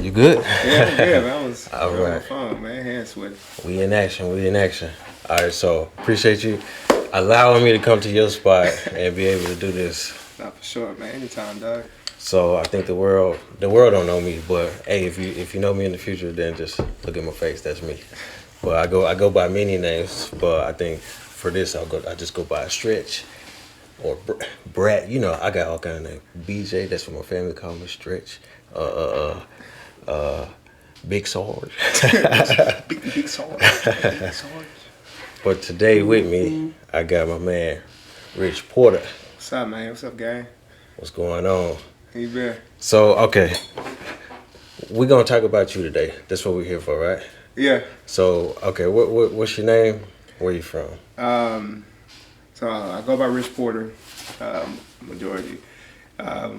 You good? Yeah, I'm good, man. I was All having right. fun, man. Hand sweaty. We in action. We in action. All right. So appreciate you allowing me to come to your spot and be able to do this. Not for sure, man. Anytime, dog. So I think the world don't know me, but hey, if you know me in the future, then just look at my face. That's me. But I go by many names, but I think for this I just go by Stretch or Brat. You know, I got all kind of names. BJ. That's what my family call me. Stretch. Big Sword. Big sword. Big sword. But today with me, I got my man, Rich Porter. What's up, man? What's up, gang? What's going on? How you been? So, okay, we're gonna talk about you today. That's what we're here for, right? Yeah. So, okay, what's your name? Where you from? So I go by Rich Porter, majority.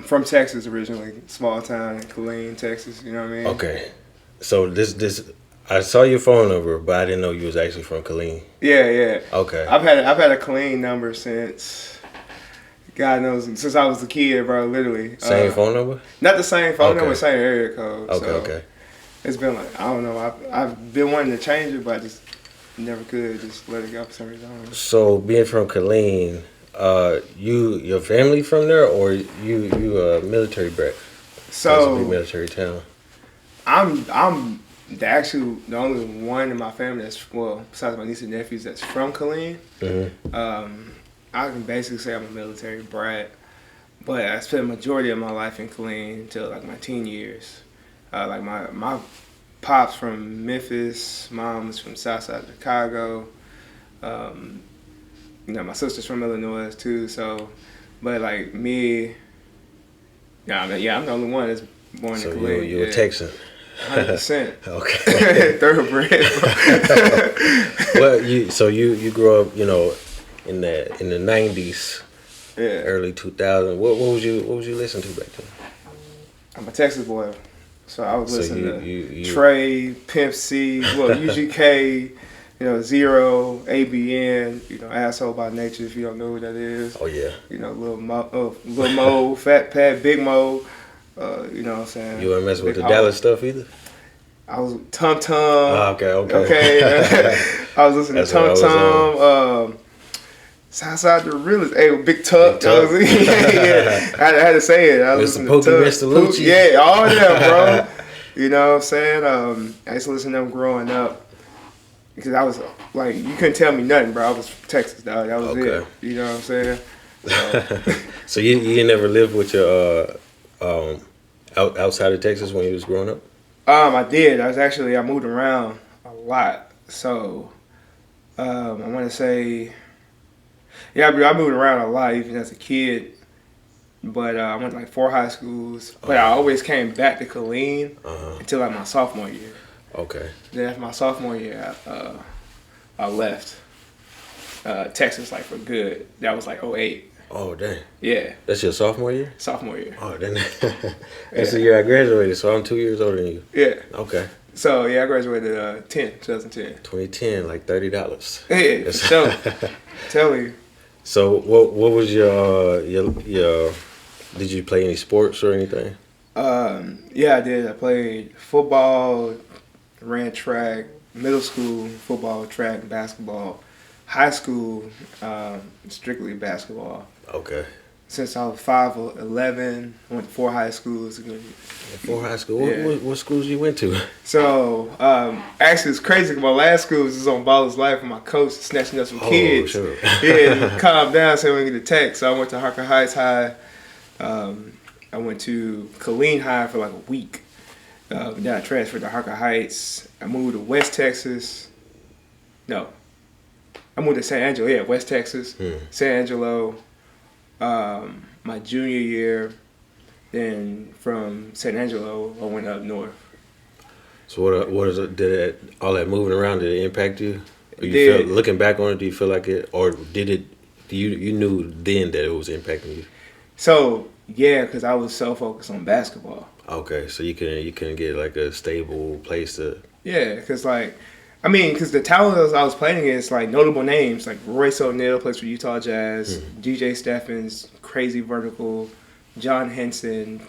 From Texas originally, small town in Killeen, Texas. You know what I mean? Okay, so this I saw your phone number, but I didn't know you was actually from Killeen. Yeah. Okay. I've had a Killeen number since God knows since I was a kid, bro. Literally. Same phone number? Not the same phone Okay. number, same area code. Okay. It's been like I don't know. I've been wanting to change it, but I just never could. Just let it go for some reason. I don't know. So, being from Killeen, your family from there, or you a military brat? It's a big So military town. I'm the only one in my family that's besides my niece and nephews that's from Killeen. Mm-hmm. I can basically say I'm a military brat, but I spent the majority of my life in Killeen until like my teen years. Like my pops from Memphis, mom's from Southside Chicago. My sister's from Illinois too. So, but like me, I'm the only one that's born So in Killeen. you a Texan. 100%. Okay. Thoroughbred. Well, you grew up, in the 90s, Yeah. early 2000s. What was you listening to back then? I'm a Texas boy, so I was So listening you to Trey, Pimp C, UGK, Zero, ABN, Asshole by Nature. If you don't know who that is, Oh yeah. Lil Mo, Fat Pat, Big Mo. You know what I'm saying? You weren't messing with Big the Hog. Dallas stuff either? I was Tum Tum. Okay. I was listening That's to what Tum I was Tum. Southside the realest. Hey, Big Tuck. Big Tuck. Yeah. I had to say it. I was Mr. listening Pookie, to Tuck. Mr. Lucci. Yeah, all that, bro. You know what I'm saying? I used to listen to them growing up because I was like, you couldn't tell me nothing, bro. I was from Texas, dog. That was Okay. it. You know what I'm saying? So, So you never lived with your outside of Texas when you was growing up? I did. I moved around a lot. So, I want to say, yeah, I moved around a lot even as a kid. But I went to like 4 high schools. But I always came back to Killeen until like my sophomore year. Okay. Then after my sophomore year, I left Texas like for good. That was like '08. Oh dang. Yeah, That's your sophomore year? sophomore year. Oh, then that's the year I graduated, so I'm 2 years older than you. Yeah. Okay. So yeah, I graduated 2010. 2010, like $30. Yeah, for sure. Tell you. So what was your did you play any sports or anything? Yeah, I did. I played football, ran track, middle school, football, track, basketball. High school, strictly basketball. Okay. Since I was 5'11", I went to 4 high schools. For high school, Yeah. what schools you went to? So, actually, it's crazy. My last school was on Baller's Life, and my coach snatching up some kids. Sure. Yeah, calm down so we can get a text. So I went to Harker Heights High. I went to Killeen High for like a week. Then I transferred to Harker Heights. I moved to West Texas. No. I moved to San Angelo. Yeah, West Texas. San Angelo. My junior year. Then from San Angelo, I went up north. So what is it? All that moving around, did it impact you? Or you Did. feel, looking back on it, do you feel like it, or did it? You knew then that it was impacting you? So yeah, because I was so focused on basketball. Okay, so you couldn't get like a stable place to. Yeah, because the talent I was playing against, like notable names, like Royce O'Neal plays for Utah Jazz, DJ Steffens, Crazy Vertical, John Henson,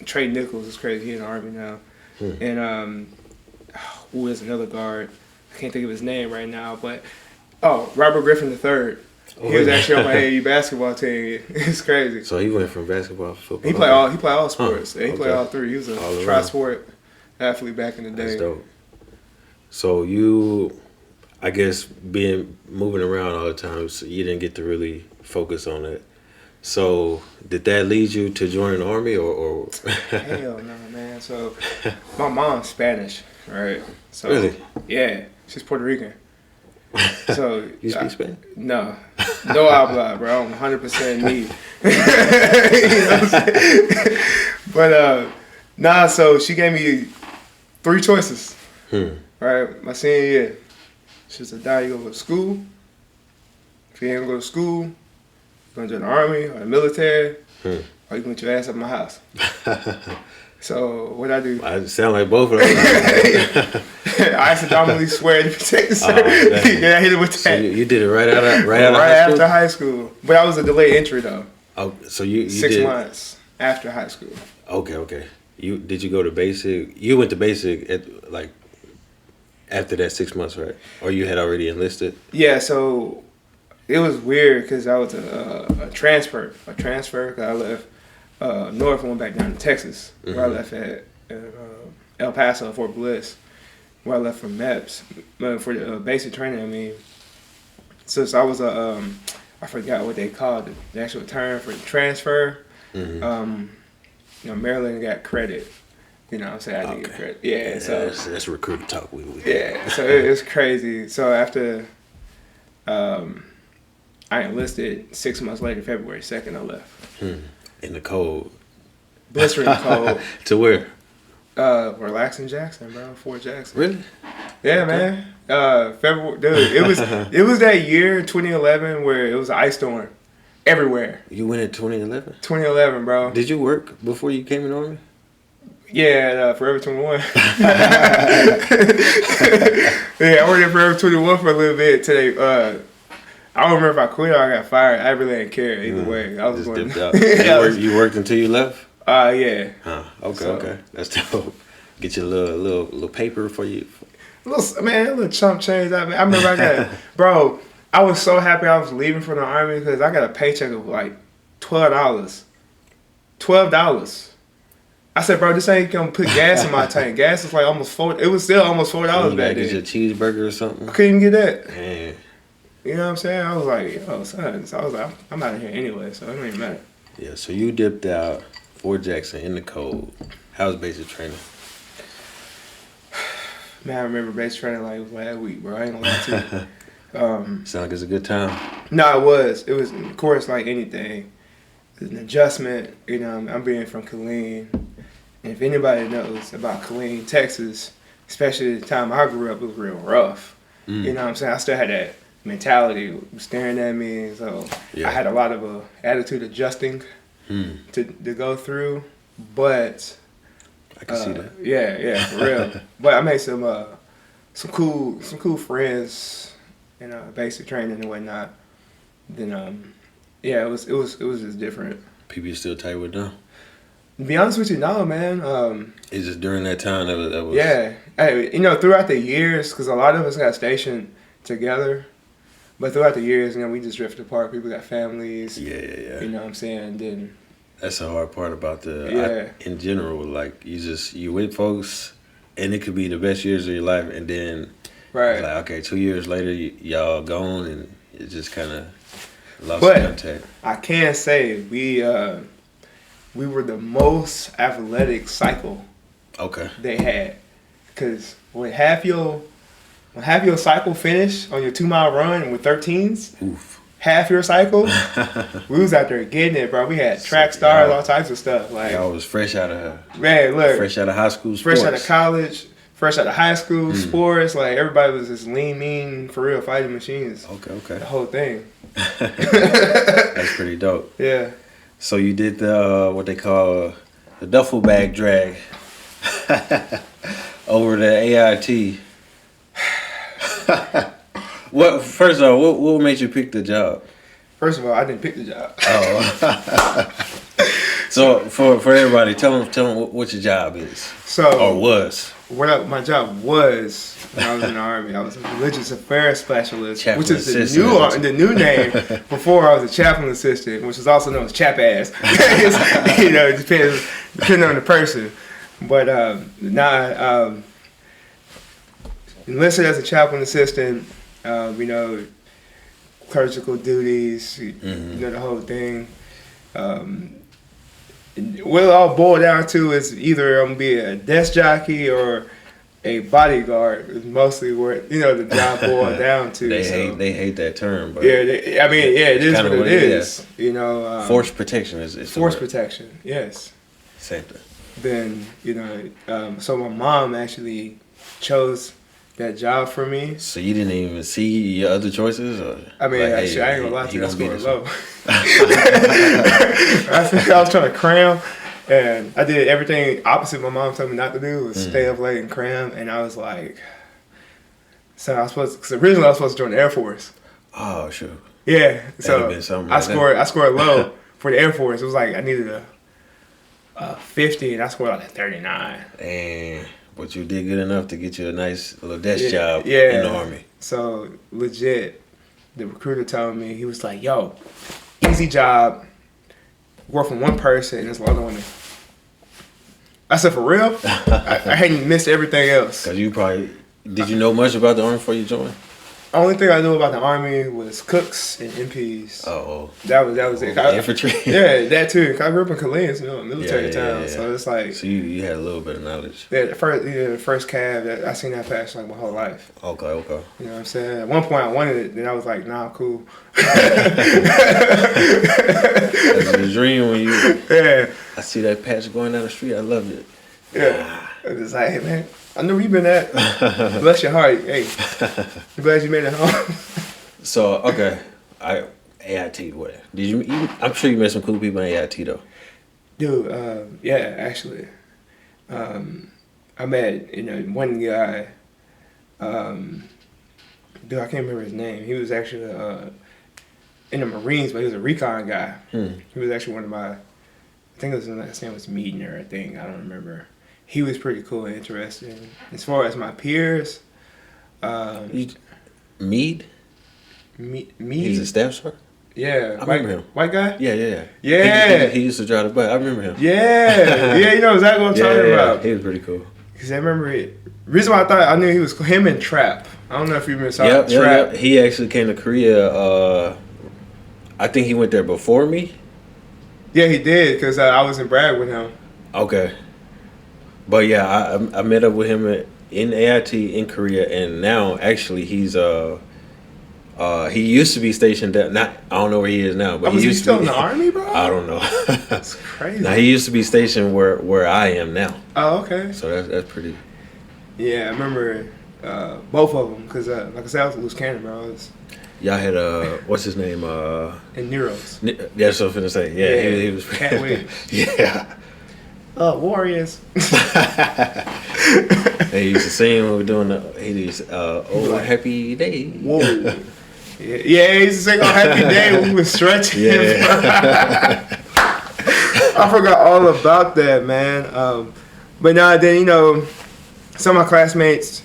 Trey Nichols is crazy. He in the Army now. And who is another guard? I can't think of his name right now, but Robert Griffin III. He was actually on my AAU basketball team. It's crazy. So he went from basketball to football. He played all sports. He played all three. He was a tri-sport athlete back in the day. That's dope. So you, I guess, moving around all the time, so you didn't get to really focus on it. So did that lead you to join the Army or? Hell no, man. So my mom's Spanish, right? So, really? Yeah, she's Puerto Rican. So you speak Spanish? No habla, bro. I'm 100% me. You know what I'm saying? But so she gave me 3 choices. Right, my senior year. She said, "Dad, you gonna go to school? If you ain't gonna go to school, you gonna join the Army or the military, or you gonna get your ass up my house." So what I do? I sound like both of them. I accidentally swear to protect the yeah, I hit it with that. So you did it right after high school. But I was a delayed entry though. Oh, so you 6 months after high school. Okay. Did you go to basic? You went to basic at after that 6 months, right? Or you had already enlisted? Yeah. So it was weird because I was a transfer. Cause I left north and went back down to Texas, where I left at El Paso, Fort Bliss, where I left from MEPS for the basic training. I mean, so I was I forgot what they called the actual term for the transfer. Maryland got credit. You know what I'm saying? I didn't get credit. Yeah, so that's recruit talk. Yeah, so it's crazy. So after I enlisted 6 months later, February 2nd, I left. In the cold. Blistering cold. To where? Relaxing Jackson, bro. Fort Jackson. Really? Yeah, man. February, dude. It was that year, 2011, where it was an ice storm everywhere. You went in 2011. 2011, bro. Did you work before you came in the Army? Yeah, Forever 21. Yeah, I worked at Forever 21 for a little bit today. I don't remember if I quit or I got fired. I really didn't care either way. I was just going. Dipped out. You worked until you left? Yeah. Huh. Okay. That's dope. Get you a little paper for you. A little chump change. I remember I got, bro. I was so happy I was leaving from the Army because I got a paycheck of like $12. $12. I said, bro, this ain't gonna put gas in my tank. Gas is like almost $4. It was still almost $4 back then. Get you a cheeseburger or something. I couldn't even get that. Man. You know what I'm saying? I was like, yo, son. So I was like, I'm out of here anyway, so it don't even matter. Yeah. So you dipped out Fort Jackson in the cold. How's basic training? Man, I remember basic training like it was last week, bro. I ain't gonna lie to you. Sound like it's a good time. No, it was. It was, of course, like anything. It's an adjustment. You know, I'm being from Killeen. And if anybody knows about Killeen, Texas, especially the time I grew up, it was real rough. You know what I'm saying? I still had that mentality staring at me. So I had a lot of attitude adjusting to go through. But I can see that. Yeah, for real. But I made some cool friends in basic training and whatnot. Then it was just different. People you still tight with now? To be honest with you, no, man. It's just during that time that was. Yeah, hey, throughout the years, because a lot of us got stationed together, but throughout the years, we just drifted apart. People got families. Yeah. You know what I'm saying? Then that's the hard part about in general, like you with folks, and it could be the best years of your life, and then right, like okay, 2 years later, y'all gone, and it just kind of lost contact. I can say we were the most athletic cycle. Okay. They had, because when half your cycle finished on your 2-mile run with 13s, oof. Half your cycle, we was out there getting it, bro. We had track stars, all types of stuff. Like y'all was fresh out of fresh out of high school, sports. Fresh out of college, fresh out of high school, sports. Like everybody was just lean, mean, for real fighting machines. Okay. The whole thing. That's pretty dope. Yeah. So you did the what they call the duffel bag drag over the AIT. First of all, what made you pick the job? First of all, I didn't pick the job. Oh. So for everybody, tell them what your job is So or was. my job was when I was in the Army. I was a religious affairs specialist, Chaplain which is assistant. the new name. Before I was a chaplain assistant, which is also known as chap ass. It depending on the person. But now enlisted as a chaplain assistant. Clerical duties. The whole thing. What it all boiled down to is either I'm gonna be a desk jockey or a bodyguard. Is mostly where the job boiled down to. They hate that term, but it is kind of what it is. Force protection is force protection. Yes. Same thing. Then so my mom actually chose that job for me. So you didn't even see your other choices, or I mean, I ain't gonna lie to you. I scored low. I was trying to cram, and I did everything opposite my mom told me not to do, was stay up late and cram. And I was like, so because originally I was supposed to join the Air Force. Oh, sure. Yeah, so I scored low for the Air Force. It was like I needed a 50, and I scored like a 39. But you did good enough to get you a nice little desk job in the Army. So legit, the recruiter told me, he was like, "Yo, easy job, work from one person, and there's a lot of women." I said, "For real?" I hadn't missed everything else. Cause did you know much about the Army before you joined? Only thing I knew about the Army was cooks and MPs. Oh, that was it. Infantry. Yeah, that too. I grew up in Killeen, a military town, yeah. so it's like. So you had a little bit of knowledge. Yeah, the first cab I seen that pass like my whole life. Okay. You know what I'm saying? At one point I wanted it, then I was like, nah, I'm cool. That's the dream when you. Yeah. I see that patch going down the street. I loved it. Yeah. I was like, hey man, I know where you been at. Bless your heart. Hey, I'm glad you made it home. So okay, AIT. What did you? I'm sure you met some cool people in AIT though. Dude, yeah, actually, I met one guy. Dude, I can't remember his name. He was actually in the Marines, but he was a recon guy. He was actually one of my. I think his last name was Meadner. I don't remember. He was pretty cool and interesting. As far as my peers, Mead. He's a staff sergeant. Yeah, I remember him. White guy. Yeah. He used to drive the bus. I remember him. Yeah, you know exactly what I'm talking about. He was pretty cool. Cause I remember it. Reason why I thought I knew he was him and Trap. I don't know if you remember Trap. Yep. He actually came to Korea. I think he went there before me. Yeah, he did. Cause I was in Bragg with him. Okay. But yeah, I met up with him in AIT in Korea, and now actually he's he used to be stationed at I don't know where he is now, but he used still in the Army, bro? I don't know. That's crazy. Now he used to be stationed where I am now. Oh, okay. So that's pretty. Yeah, I remember both of them because like I said, I was a loose cannon, bro. Y'all had what's his name? And Nero's. That's what I was finna say. Yeah, he was. Can't wait. Yeah. Warriors. They used to sing when we were doing happy day. Whoa. Yeah, he used to sing on Happy Day when we were stretching. Yeah. I forgot all about that, man. But now then, some of my classmates,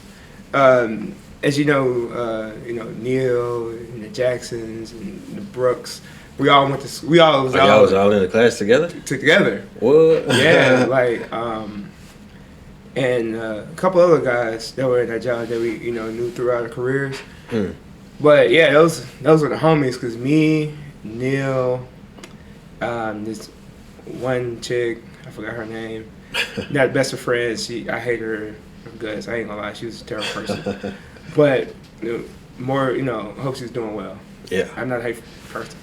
as you know, Neil and the Jacksons and the Brooks. We all went to. Y'all was all in the class together. Together. What? Yeah, and a couple other guys that were in that job that we knew throughout our careers. But yeah, those were the homies. Cause me, Neil, this one chick, I forgot her name. Not best of friends. I hate her guts. I ain't gonna lie, she was a terrible person. But more, hope she's doing well. Yeah. I'm not a hateful person.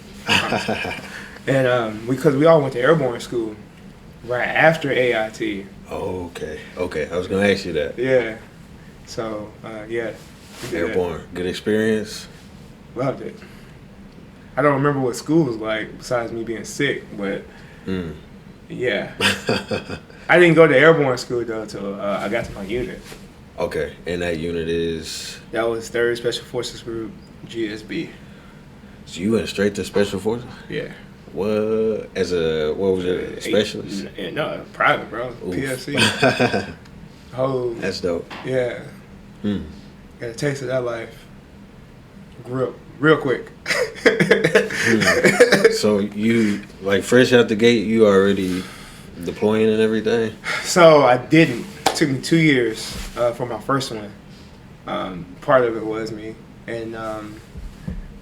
And because we all went to Airborne School right after AIT. Oh, okay. I was gonna ask you that. Yeah. So yeah. Airborne, good experience. Loved it. I don't remember what school was like besides me being sick, but yeah. I didn't go to Airborne School though until I got to my unit. Okay, and that unit is? That was 3rd Special Forces Group, GSB. So you went straight to Special Forces? Yeah. What? As a, what was it, specialist? No, private, bro. Oof. PFC. Oh, That's dope. yeah. Hmm. Got a taste of that life. Grew up real quick. So you, like, fresh out the gate, you already deploying and everything? So I didn't. It took me 2 years for my first one. Part of it was me, and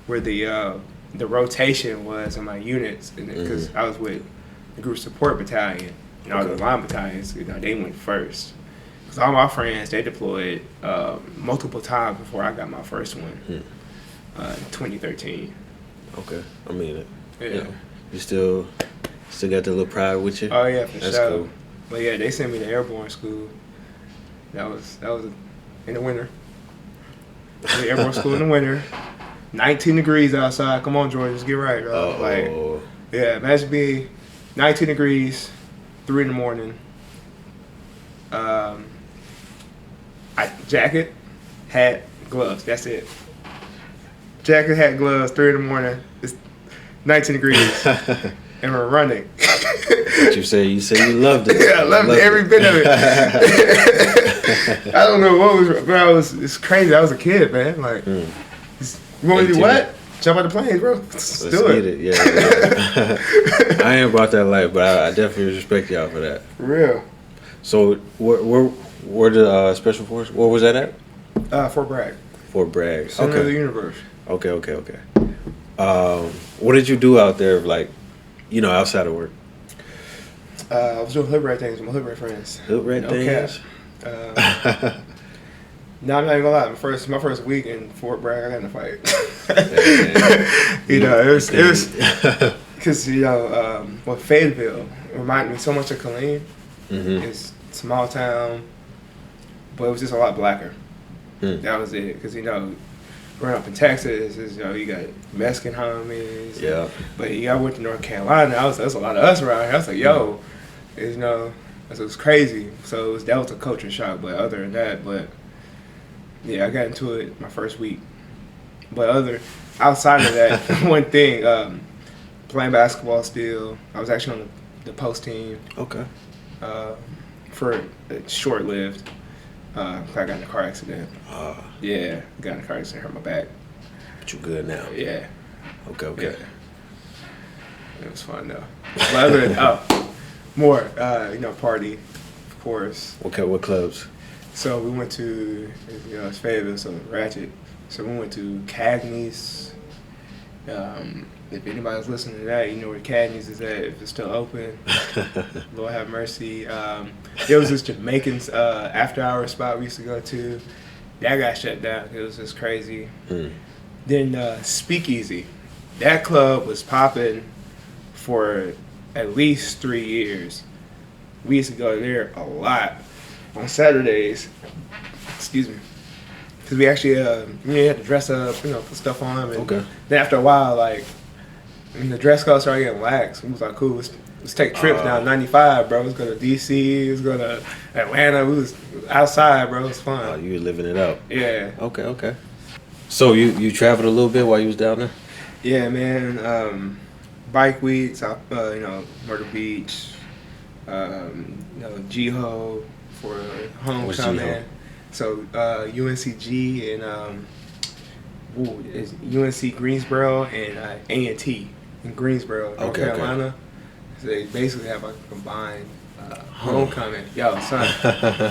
where the rotation was in my units, because I was with the group support battalion and all the line battalions. You know, they went first. Because all my friends, they deployed multiple times before I got my first one in 2013. Okay. I mean, Yeah. you know, you still got the little pride with you? Oh yeah, for That's sure. cool. But yeah, they sent me to Airborne School. That was in the winter. The Airborne School in the winter. 19 degrees outside. Come on, Jordan, just get right, bro. Like, yeah, imagine being 19 degrees, 3 in the morning. Jacket, hat, gloves. That's it. Jacket, hat, gloves. 3 in the morning. It's 19 degrees, and we're running. What you say you loved it. Yeah, I loved every bit of it. I don't know what was, bro. It's crazy. I was a kid, man. Like, you want to do what? Jump out the planes, bro. Let's do it. Yeah. I ain't about that life, but I definitely respect y'all for that. For real. So where the special force? Where was that at? Fort Bragg. Fort Bragg. Center of the universe. Okay. What did you do out there, like, you know, outside of work? I was doing hood rat things with my hood rat friends. Hood rat things? No, I'm not even gonna lie. My first week in Fort Bragg, I got in a fight. You know, it was because what Fayetteville reminded me so much of Killeen. It's small town, but it was just a lot blacker. That was it. Because growing up in Texas, you got Mexican homies. Yeah. But I went to North Carolina. There's a lot of us around here. I was like, yo, it was crazy. So that was a culture shock. But other than that, yeah, I got into it my first week. But outside of that, one thing, playing basketball still. I was actually on the post team. Okay. For short-lived. I got in a car accident. Yeah, got in a car accident, hurt my back. But you good now? Yeah. Okay. Yeah. It was fun though. But other than more, party, of course. What clubs? So we went to, it's Fayetteville, so Ratchet. So we went to Cagney's. If anybody's listening to that, you know where Cagney's is at, if it's still open. Lord have mercy. There was this Jamaican after-hour spot we used to go to. That got shut down. It was just crazy. Then Speakeasy. That club was popping for at least 3 years. We used to go there a lot on Saturdays. Excuse me. Because we actually had to dress up, put stuff on. And then after a while, when the dress code started getting lax, we was like, cool, let's take trips down 95, bro. Let's go to DC, let's go to Atlanta. We was outside, bro. It was fun. Oh, you were living it up. Yeah. Okay. So you traveled a little bit while you was down there? Yeah, man. Bike weeks, Myrtle Beach, G-Ho for homecoming. So UNCG and it's UNC Greensboro and A&T in Greensboro, North Carolina. So they basically have a combined homecoming. Yo, son,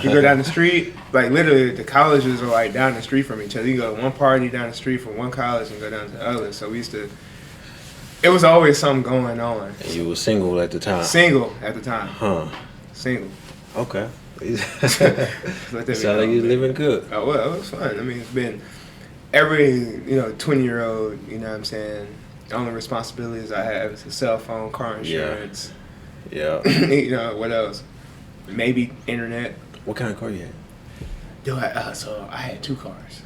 you go down the street, literally the colleges are down the street from each other. You go to one party down the street from one college and go down to the other. So it was always something going on. And you were single at the time? Single at the time. Single. Okay. Sound like you living good. Oh, well, it was fun. I mean, it's been every 20-year-old, you know what I'm saying, the only responsibilities I have is a cell phone, car insurance. Yeah. What else? Maybe internet. What kind of car you had? Yo, so I had 2 cars.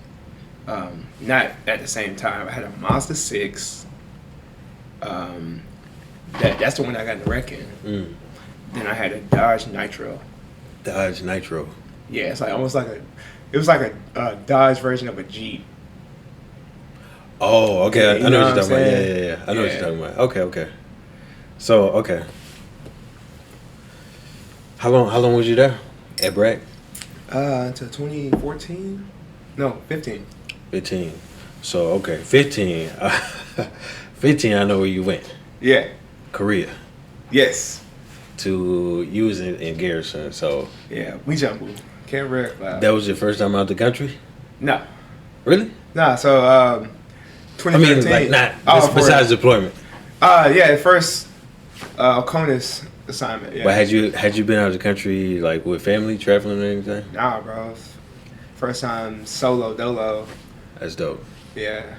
Not at the same time. I had a Mazda 6. That's the one I got in the wreck in. Then I had a Dodge Nitro. Dodge Nitro. Yeah, it's almost like a Dodge version of a Jeep. Oh, okay. I know what you're talking about. Yeah. I know what Yeah. you're talking about. Okay. So okay, how long was you there at Bragg? Until 2014. No, 15. 15. So okay, 15. 15. I know where you went. Yeah. Korea. Yes. To you was in Garrison. So Yeah, we jumbled. Can't rap. that was your first time out the country. No. Really? Nah. So I 2013. mean, like not Oh, besides deployment. yeah, the first CONUS assignment. Yeah. But had you been out of the country like with family traveling or anything? Nah, bro. First time solo dolo. That's dope. Yeah.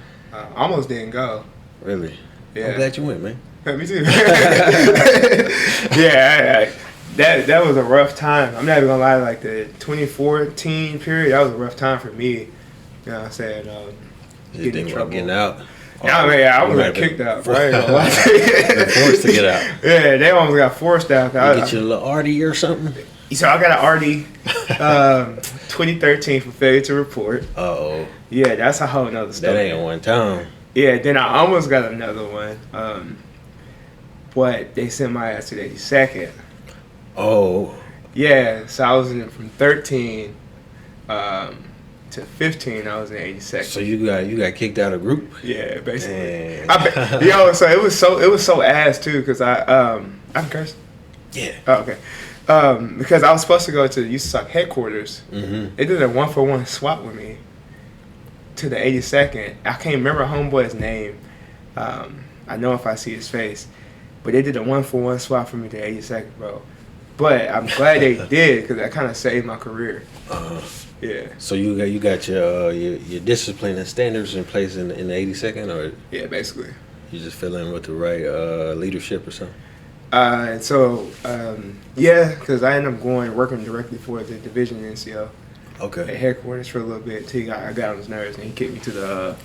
Almost didn't go. Really? Yeah. I'm glad you went, man. Yeah, me too. Yeah, that was a rough time. I'm not even gonna lie. Like the 2014 period, that was a rough time for me. You know what I'm saying? You think about getting out? Nah, man, I was You like might have kicked out, bro. I ain't gonna lie. been forced to get out. Yeah, they almost got forced out. You get you a little arty or something? So I got an RD 2013 for failure to report. Uh-oh. Yeah, that's a whole nother story. That ain't one time. Yeah, then I almost got another one. But they sent my ass to the 82nd. Oh. Yeah, so I was in from 13 to 15. I was in 82nd. So you got kicked out of group? Yeah, basically. Dang. Yo, so it was so ass too because I'm cursed. Yeah. Oh, okay. Because I was supposed to go to the USAC headquarters. Mm-hmm. They did a 1-for-1 swap with me to the 82nd. I can't remember homeboy's name. I know if I see his face, but they did a 1-for-1 swap for me to 82nd, bro. But I'm glad they did because that kind of saved my career. Yeah. So you got your discipline and standards in place in the 82nd, or Yeah, basically. you just fell in with the right leadership or something? Yeah, because I ended up working directly for the division NCO at Okay. headquarters for a little bit till I got on his nerves and he kicked me to the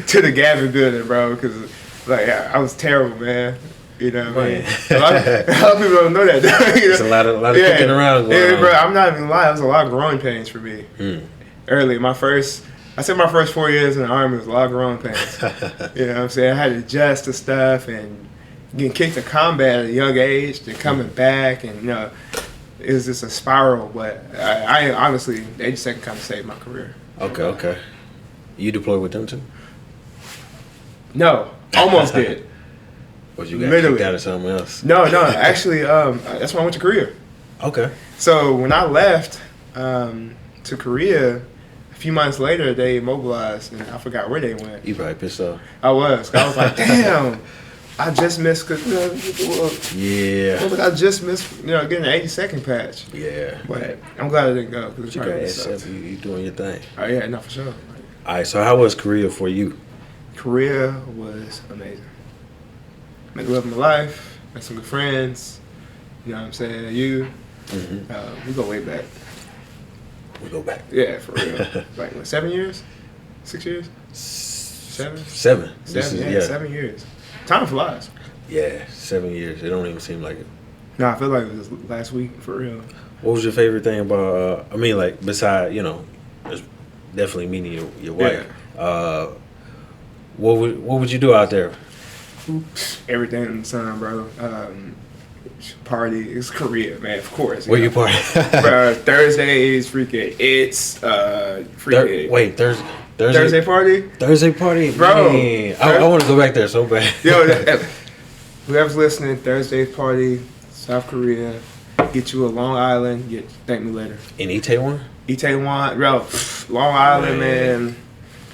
to the Gavin building, bro. Because like I was terrible, man. You know what I mean? A lot of people don't know that. You know? There's a lot of kicking around going on. Bro. I'm not even lying. It was a lot of growing pains for me. Early, my first 4 years in the Army was a lot of growing pains. You know what I'm saying? I had to adjust to stuff and getting kicked to combat at a young age, then coming back, and you know, it was just a spiral. But I honestly, the 82nd kind of saved my career. Okay. You deployed with them too? No, almost did. Or you got Literally. kicked out of something else? No, actually, that's when I went to Korea. Okay. So when I left to Korea, a few months later, they mobilized, and I forgot where they went. You probably pissed off. I was like, damn, I just missed. Yeah. I just missed, getting an 82nd patch. Yeah. But I'm glad I didn't go. Cause You got SF, you doing your thing. Oh yeah, no, for sure. All right, so how was Korea for you? Korea was amazing. Met the love of my life. Met some good friends. You know what I'm saying? We go way back. We go back. Yeah, for real. Like what, 7 years? 6 years? 7? 7. Yeah, 7 years. Time flies. Yeah, 7 years. It don't even seem like it. No, I feel like it was last week, for real. What was your favorite thing about, besides, it's definitely meeting your wife. Yeah. What would you do out there? Everything in the sun, bro. Party. It's Korea, man, of course. Where you party? Bro, Thursdays, freaking Thursday party? Thursday party? Bro. Man, I want to go back there so bad. Yo, whoever's listening, Thursday party, South Korea, get you a Long Island, thank me later. In Itaewon? Itaewon, bro, Long Island, man.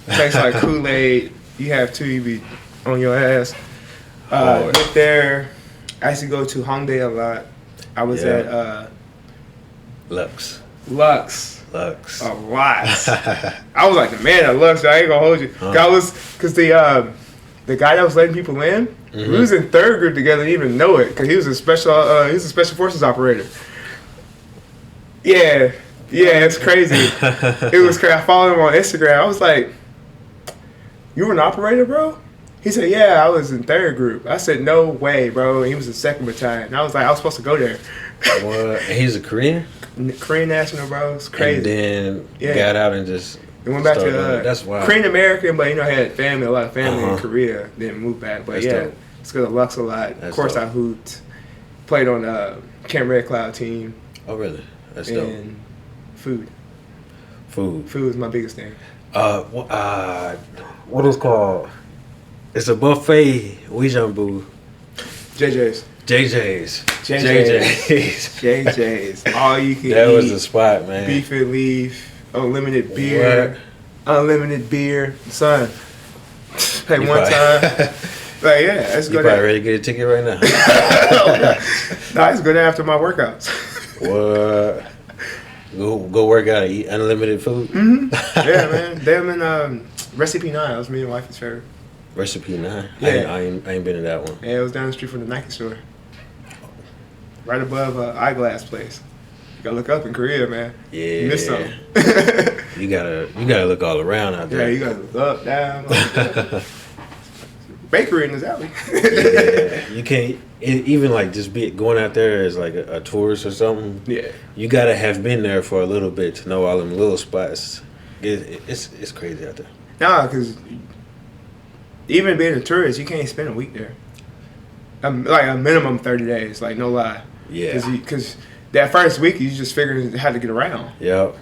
Tastes like Kool-Aid. You have two, you be on your ass. Get there. I used to go to Hongdae a lot. I was at Lux. A lot. I was like the man at Lux. I ain't gonna hold you. Cause the guy that was letting people in, we was in third group together. Didn't even know it, cause he was a special forces operator. Yeah, it's crazy. It was crazy. I followed him on Instagram. I was like, "You were an operator, bro?" He said, "Yeah, I was in third group." I said, "No way, bro." He was in second battalion. And I was like, I was supposed to go there. What? And he's a Korean? Korean national, bro. It's crazy. And then got out and just went back to that's wild. Korean American, but had a lot of family in Korea. Then moved back. But that's dope. Let's go to Lux a lot. That's Of course, dope. I hooped. Played on Camp Red Cloud team. Oh, really? That's dope. And food. Food. Food is my biggest thing. What is called? It's a buffet. Weejumbu. JJ's. JJ's. JJ's. All you can That eat. was the spot, man. Beef and leaf. Unlimited beer. What? Unlimited beer. Son. Pay You one probably- time. Like, yeah, let's You go probably there. ready to get a ticket right now. No, I just go there after my workouts. What? Go work out and eat unlimited food? Yeah, man. Them and Recipe 9. That was me and wife's favorite. Recipe 9? Yeah. I ain't been to that one. Yeah, it was down the street from the Nike store. Right above Eyeglass Place. You gotta look up in Korea, man. Yeah. You missed something. You gotta look all around out Yeah, there. you gotta look up, down. Bakery in this alley. Yeah. You can't even like just be going out there as like a tourist or something. Yeah. You gotta have been there for a little bit to know all them little spots. It's crazy out there. Nah, because even being a tourist, you can't spend a week there. Like a minimum 30 days, like no lie. Yeah. Because that first week, you just figuring how to get around. Yep.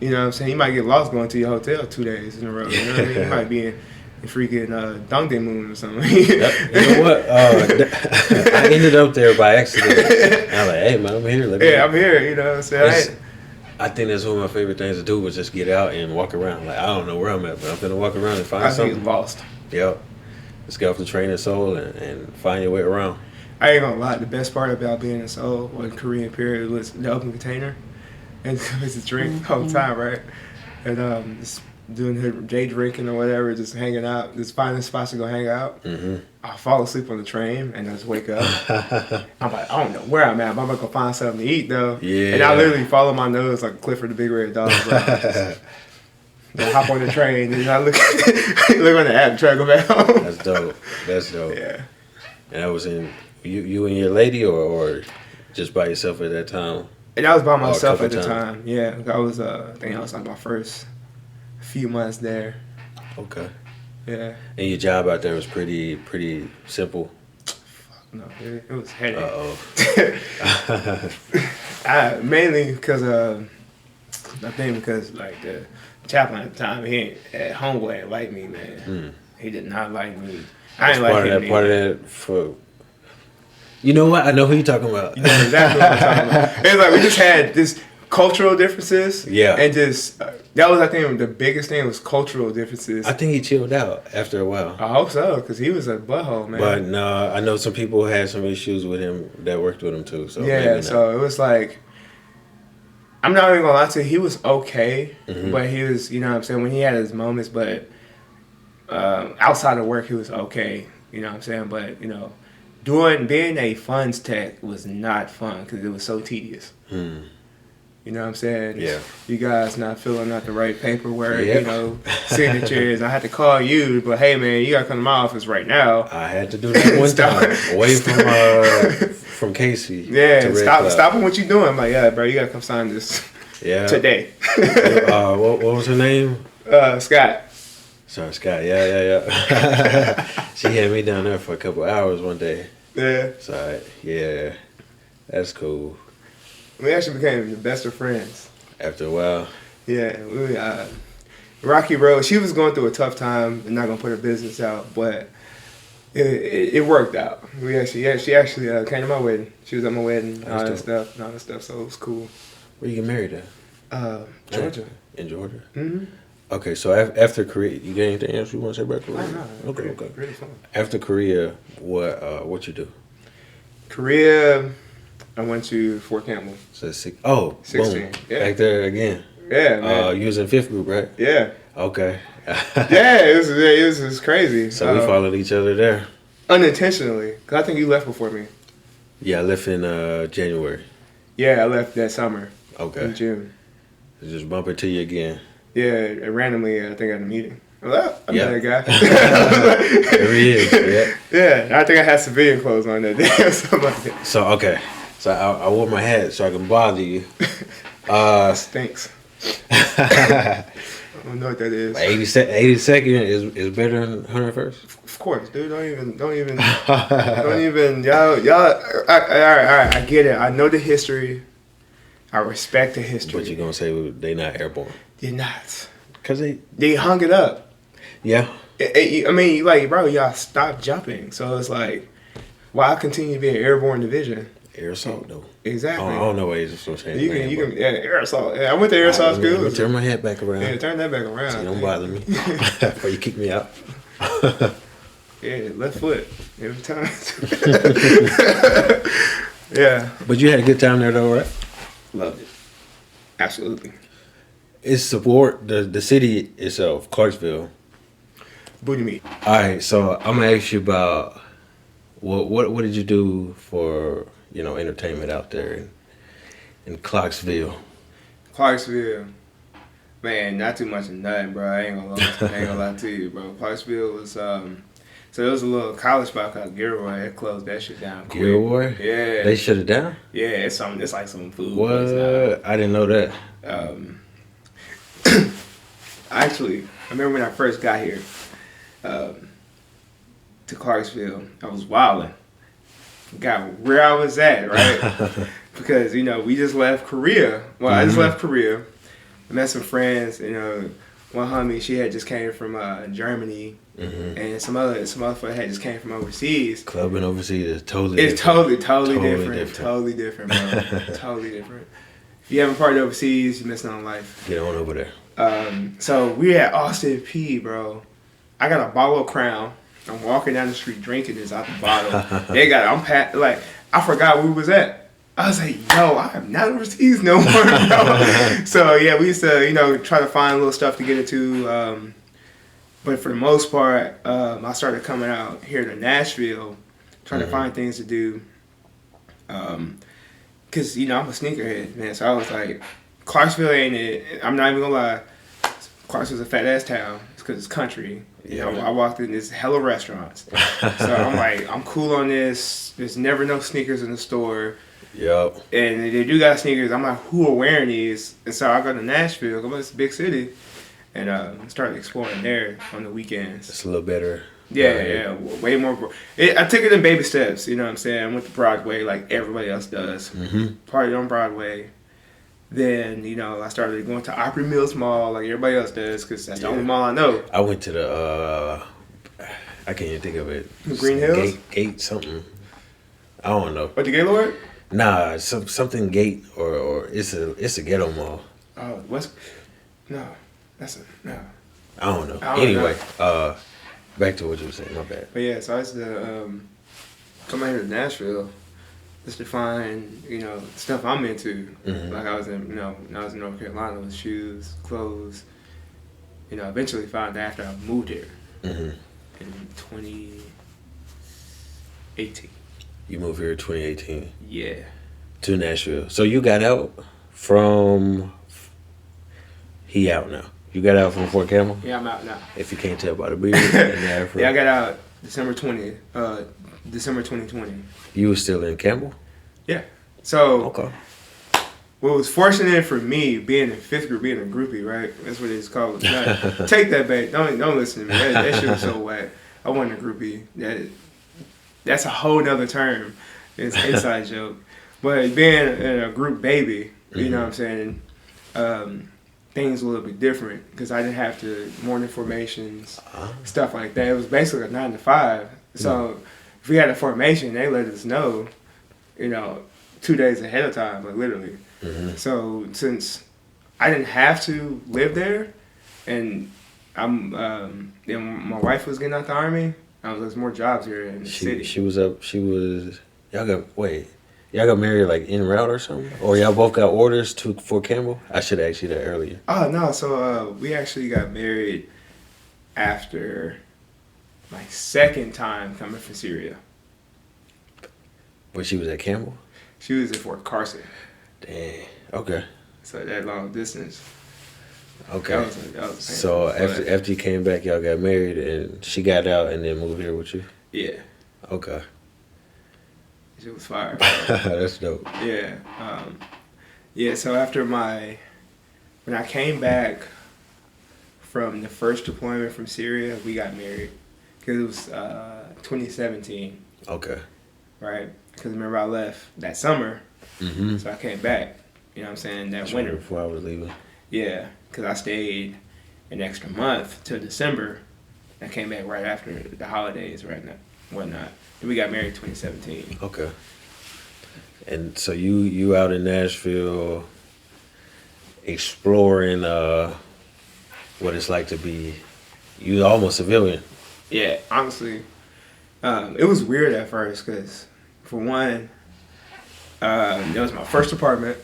You know what I'm saying? You might get lost going to your hotel 2 days in a row. You know what I mean? You might be in freaking Dongdaemun or something. Yep. You know what? I ended up there by accident. I'm like, hey man, I'm here. Let me Yeah, I'm here. You know what I'm saying? I think that's one of my favorite things to do was just get out and walk around. Like I don't know where I'm at, but I'm gonna walk around and find I think something. it's lost. Yep. Just get off the train in Seoul and find your way around. I ain't gonna lie. The best part about being in Seoul or in Korean period was the open container, and it's a drink all the time, right? And just doing the day drinking or whatever, just hanging out, just finding spots to go hang out. Mm-hmm. I fall asleep on the train and I just wake up. I'm like, I don't know where I'm at, but I'm gonna go find something to eat though. Yeah. And I literally follow my nose like Clifford the Big Red Dog. Bro. I hop on the train and I look on the app and try to go back home. That's dope. That's dope. Yeah. And I was in you and your lady or just by yourself at that time? And I was by a myself couple at the times. time. Yeah, I was. I think I was like my first few months there. Okay. Yeah. And your job out there was pretty simple. No, it was headache. Mainly because I think because like the chaplain at the time, he at homeboy ain't like me, man. He did not like me. I ain't like him. Part of that for. You know what? I know who you're talking about. You know exactly what I'm talking about. It's like we just had this cultural differences. Yeah. And just that was, I think, the biggest thing was cultural differences. I think he chilled out after a while. I hope so, because he was a butthole, man. But no, I know some people had some issues with him that worked with him too. So yeah, maybe not. so it was like, I'm not even gonna lie to you, he was okay, Mm-hmm. but he was, you know what I'm saying, when he had his moments, but outside of work, he was okay, you know what I'm saying, but, you know, being a funds tech was not fun because it was so tedious. You know what I'm saying? Yeah. You guys not filling out the right paperwork, Yeah. you know, signatures. I had to call you, but hey, man, you got to come to my office right now. I had to do that one Stop. time away from Casey. Yeah, to Red stop Cloud. Stopping what you doing. I'm like, yeah, bro, you got to come sign this Yeah. today. What was her name? Scott. Sorry, Scott. Yeah. She had me down there for a couple hours one day. Yeah. So yeah, that's cool. We actually became the best of friends. After a while. Yeah, we, Rocky Road. She was going through a tough time and not gonna put her business out, but it worked out. She actually came to my wedding. She was at my wedding, all that stuff. So it was cool. Where you get married at? Georgia. In Georgia. Mm-hmm. Okay, so after Korea, you got anything else you want to say about Korea? No, Okay. Really fun. After Korea, what you do? Korea, I went to Fort Campbell. So 16. Boom. 16, yeah. Back there again. Yeah, man. You was in 5th group, right? Yeah. Okay. Yeah, it was crazy. So we followed each other there. Unintentionally, because I think you left before me. Yeah, I left in January. Yeah, I left that summer. Okay. In June. Just bump into you again. Yeah, randomly, I think at a meeting. Well, I met that guy. There he is. Yeah. Yeah, I think I had civilian clothes on that day or something like that. So okay. So I wore my hat so I can bother you. Stinks. don't know what that is. 82nd is better than 101st. Of course, dude. Don't even. Y'all. All right. I get it. I know the history. I respect the history. But you're gonna say they not airborne? They're not. Cause they hung it up. Yeah. I mean, like, bro, y'all stop jumping. So it's like, why continue to be an airborne division? Air assault though. Exactly. I don't know what it's supposed to You can air assault. Yeah, I went to air assault school. Let me turn my head back around. Yeah, turn that back around. So you don't bother me. Before you kick me out. Yeah, left foot every time. Yeah. But you had a good time there though, right? Loved it. Absolutely. It's support the city itself, Clarksville. Booty meat. All right, so I'm gonna ask you about what did you do for entertainment out there in Clarksville? Clarksville, man, not too much of nothing, bro. I ain't gonna lie to you, bro. Clarksville was so there was a little college spot called Gilroy. It closed that shit down quick. Gilroy? Yeah. They shut it down? Yeah, it's like some food. What? I didn't know that. Actually, I remember when I first got here to Clarksville, I was wilding. Got where I was at, right? Because, we just left Korea. Well, I just left Korea. I met some friends, one homie, she had just came from Germany, and some other had just came from overseas. Clubbing overseas is totally different. different. Totally different, bro. Totally different. If you haven't partied overseas, you're missing on life. Get on over there. So we at Austin P, bro. I got a bottle of Crown. I'm walking down the street drinking this out the bottle. I forgot where we was at. I was like, yo, I am not overseas no more, bro. So yeah, we used to, try to find little stuff to get into. But for the most part, I started coming out here to Nashville, trying to find things to do. Cause I'm a sneakerhead, man. So I was like, Clarksville ain't it. I'm not even gonna lie. Clarksville's a fat ass town. It's cause it's country. Yeah. I walked in this hella restaurants. So I'm like, I'm cool on this. There's never no sneakers in the store. Yep. And they do got sneakers. I'm like, who are wearing these? And so I go to Nashville, go to this big city, and started exploring there on the weekends. It's a little better. Yeah, way more. I took it in baby steps, you know what I'm saying? I went to Broadway like everybody else does. Partied on Broadway. Then, I started going to Opry Mills Mall like everybody else does because that's the only mall I know. I went to the, I can't even think of it. Green Hills? Gate something. I don't know. What, the Gaylord? Nah, something Gate or it's a ghetto mall. Oh, no. No. I don't know. Anyway, back to what you were saying. My bad. But yeah, so I used to come out here to Nashville just to find, stuff I'm into. Like I was in, when I was in North Carolina with shoes, clothes. Eventually found out after I moved here in 2018. You moved here in 2018. Yeah. To Nashville. So you got out from. He out now. You got out from Fort Campbell? Yeah, I'm out now. If you can't tell by the beard and the afro. Yeah, I got out December 2020. You was still in Campbell? Yeah. So, okay. What was fortunate for me, being in fifth grade, being a groupie, right? That's what it's called. Take that back. Don't listen to me. That shit was so whack. I wasn't a groupie. That's a whole nother term. It's an inside joke. But being a group baby, you know what I'm saying? Things a little bit different because I didn't have to morning formations, stuff like that. It was basically a 9 to 5. So if we had a formation, they let us know, 2 days ahead of time, like literally. So since I didn't have to live there, and my wife was getting out the army, there's more jobs here in the city. Y'all got married like en route or something? Or y'all both got orders to Fort Campbell? I should have asked you that earlier. Oh, no. So we actually got married after my second time coming from Syria. But she was at Campbell? She was at Fort Carson. Dang. Okay. So that long distance. Okay. That was so after you came back, y'all got married and she got out and then moved here with you? Yeah. Okay. It was fire. That's dope. Yeah. So after when I came back from the first deployment from Syria, we got married. Because it was 2017. Okay. Right? Because remember I left that summer. Mm-hmm. So I came back. You know what I'm saying? That winter. Before I was leaving. Yeah. Because I stayed an extra month till December. I came back right after the holidays, right now, whatnot. And we got married 2017. Okay. And so you out in Nashville exploring what it's like to be you almost civilian. Yeah, honestly, it was weird at first because, for one, it was my first apartment.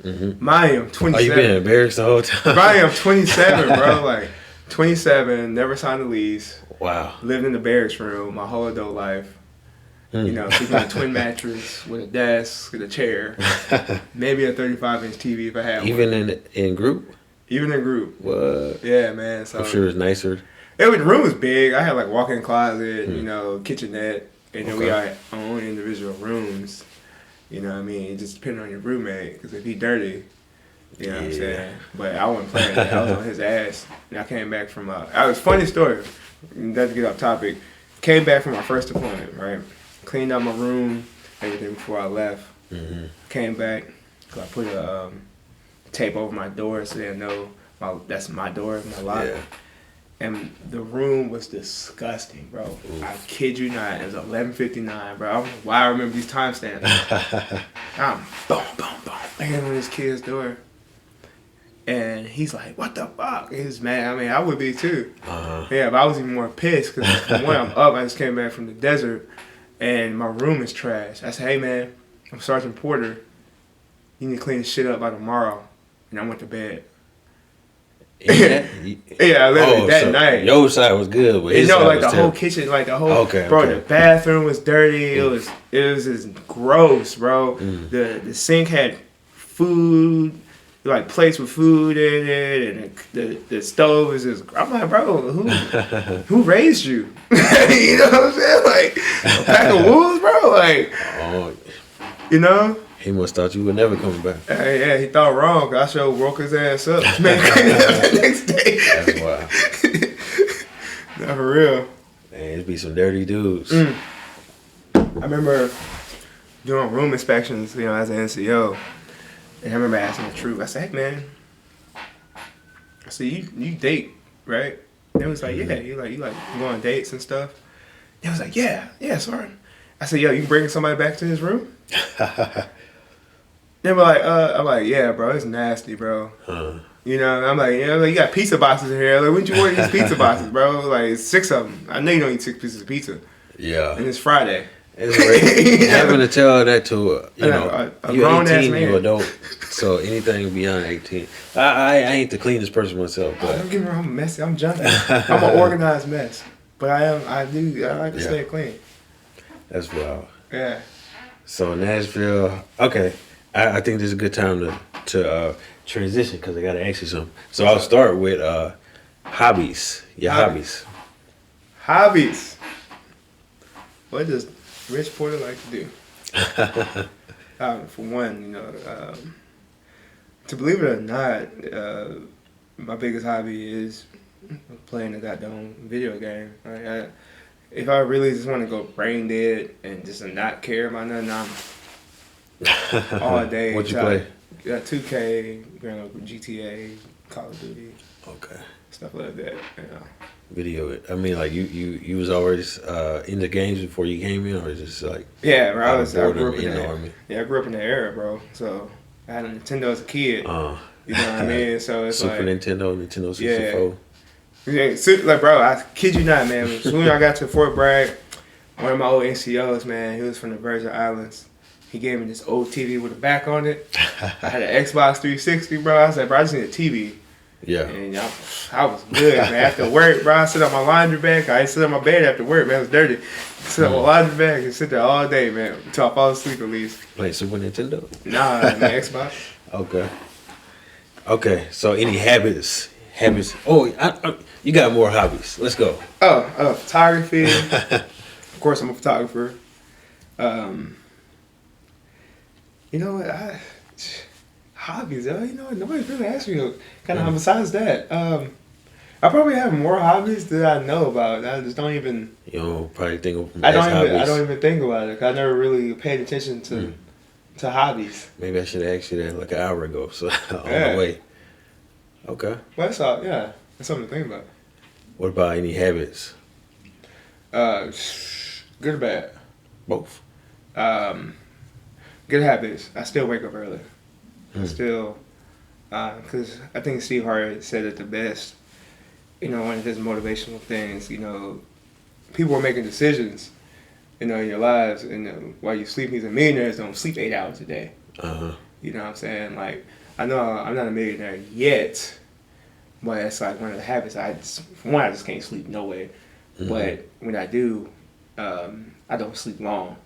Mm-hmm. I am 27. Oh, you been in barracks the whole time? I am 27, bro. Like 27, never signed a lease. Wow. Lived in the barracks room my whole adult life. You know, sleeping on a twin mattress with a desk, with a chair, maybe a 35-inch TV if I had Even one. in group? Even in group. What? Yeah, man. So I'm sure it's nicer. the room was big. I had like walk-in closet, you know, kitchenette, and then we got our own individual rooms. You know what I mean? It just depending on your roommate, because if he dirty, you know what I'm saying? But I wasn't playing that. I was on his ass. And I came back from, it was a funny story. Not to get off topic. Came back from my first deployment, right? Cleaned out my room, everything before I left. Mm-hmm. Came back, I put a tape over my door so they know that's my door, my lock. Yeah. And the room was disgusting, bro. Oof. I kid you not. It was 11:59, bro. I don't know why I remember these timestamps. I'm boom, boom, boom, banging on this kid's door. And he's like, what the fuck? He was mad. I mean, I would be too. Uh-huh. Yeah, but I was even more pissed because when I'm up, I just came back from the desert and my room is trash. I said, hey, man, I'm Sergeant Porter. You need to clean this shit up by tomorrow. And I went to bed. Yeah, literally that night. Your side was good, but his side like was the terrible. whole kitchen, like the whole the bathroom was dirty. It was just gross, bro. The sink had food, like plates with food in it, and the stove was just. I'm like, bro, who raised you? You know what I'm saying? Like a pack of wolves, bro. Like, you know. He must thought you were never coming back. Yeah, he thought wrong. 'Cause I sure woke his ass up. Man, the next day. That's wild. Not for real. Man, it'd be some dirty dudes. I remember doing room inspections, you know, as an NCO. And I remember asking the truth. I said, hey, man. I said, you date, right? And it was like, yeah. You go on dates and stuff. And I was like, yeah, sorry. I said, yo, you bringing somebody back to his room? They were like, I'm like, yeah, bro, it's nasty, bro. You know, I'm like, you got pizza boxes in here. Like, when'd you order these pizza boxes, bro? Like, it's 6 of them. I know you don't eat 6 pieces of pizza. Yeah. And it's Friday. It's great. Having to tell that to a you're grown 18, ass man. you're adult. So anything beyond 18. I ain't the cleanest person myself, but Don't get me wrong, I'm messy. I'm junky. I'm an organized mess. But I like to stay clean. That's wild. Yeah. So Nashville, okay. I think this is a good time to transition because I got to ask you something. So I'll start with hobbies. Your hobbies. Hobbies. What does Rich Porter like to do? For one, you know, to believe it or not, my biggest hobby is playing a goddamn video game. Right? If I really just want to go brain dead and just not care about nothing, I'm all day. What you play? 2K, GTA, Call of Duty. Okay. Stuff like that. You know. Video. I mean, like you was already in the games before you came in, or just like yeah, bro. I grew up in the army. Yeah, I grew up in the era, bro. So I had a Nintendo as a kid. You know what I mean? So it's Super like Nintendo 64. Yeah, like bro, I kid you not, man. As soon as I got to Fort Bragg, one of my old NCOs, man, he was from the Virgin Islands. He gave me this old TV with a back on it. I had an Xbox 360, bro. I was like, bro, I just need a TV. Yeah. And I was good, man. After work, bro, I sit on my laundry bag. I sit on my bed after work, man. It was dirty. Sit on my laundry bag and sit there all day, man, until I fall asleep at least. Play Super Nintendo? Nah, man, Xbox. Okay. So any habits? Oh, you got more hobbies. Let's go. Photography. Of course, I'm a photographer. You know what? Hobbies, you know what? Nobody's really asked me kind of besides that. I probably have more hobbies that I know about. I just don't even. You don't probably think of them I as don't even. hobbies. I don't even think about it. 'Cause I never really paid attention to hobbies. Maybe I should have asked you that like an hour ago. So on Yeah. the way. Okay. Well, that's all. Yeah, that's something to think about. What about any habits? Good or bad? Both. Good habits. I still wake up early. I still, because I think Steve Harvey said it the best. You know, one of his motivational things. You know, people are making decisions. You know, in your lives, and while you sleep, these millionaires don't sleep 8 hours a day. You know what I'm saying? Like, I know I'm not a millionaire yet, but it's like one of the habits. I just can't sleep no way. But when I do, I don't sleep long.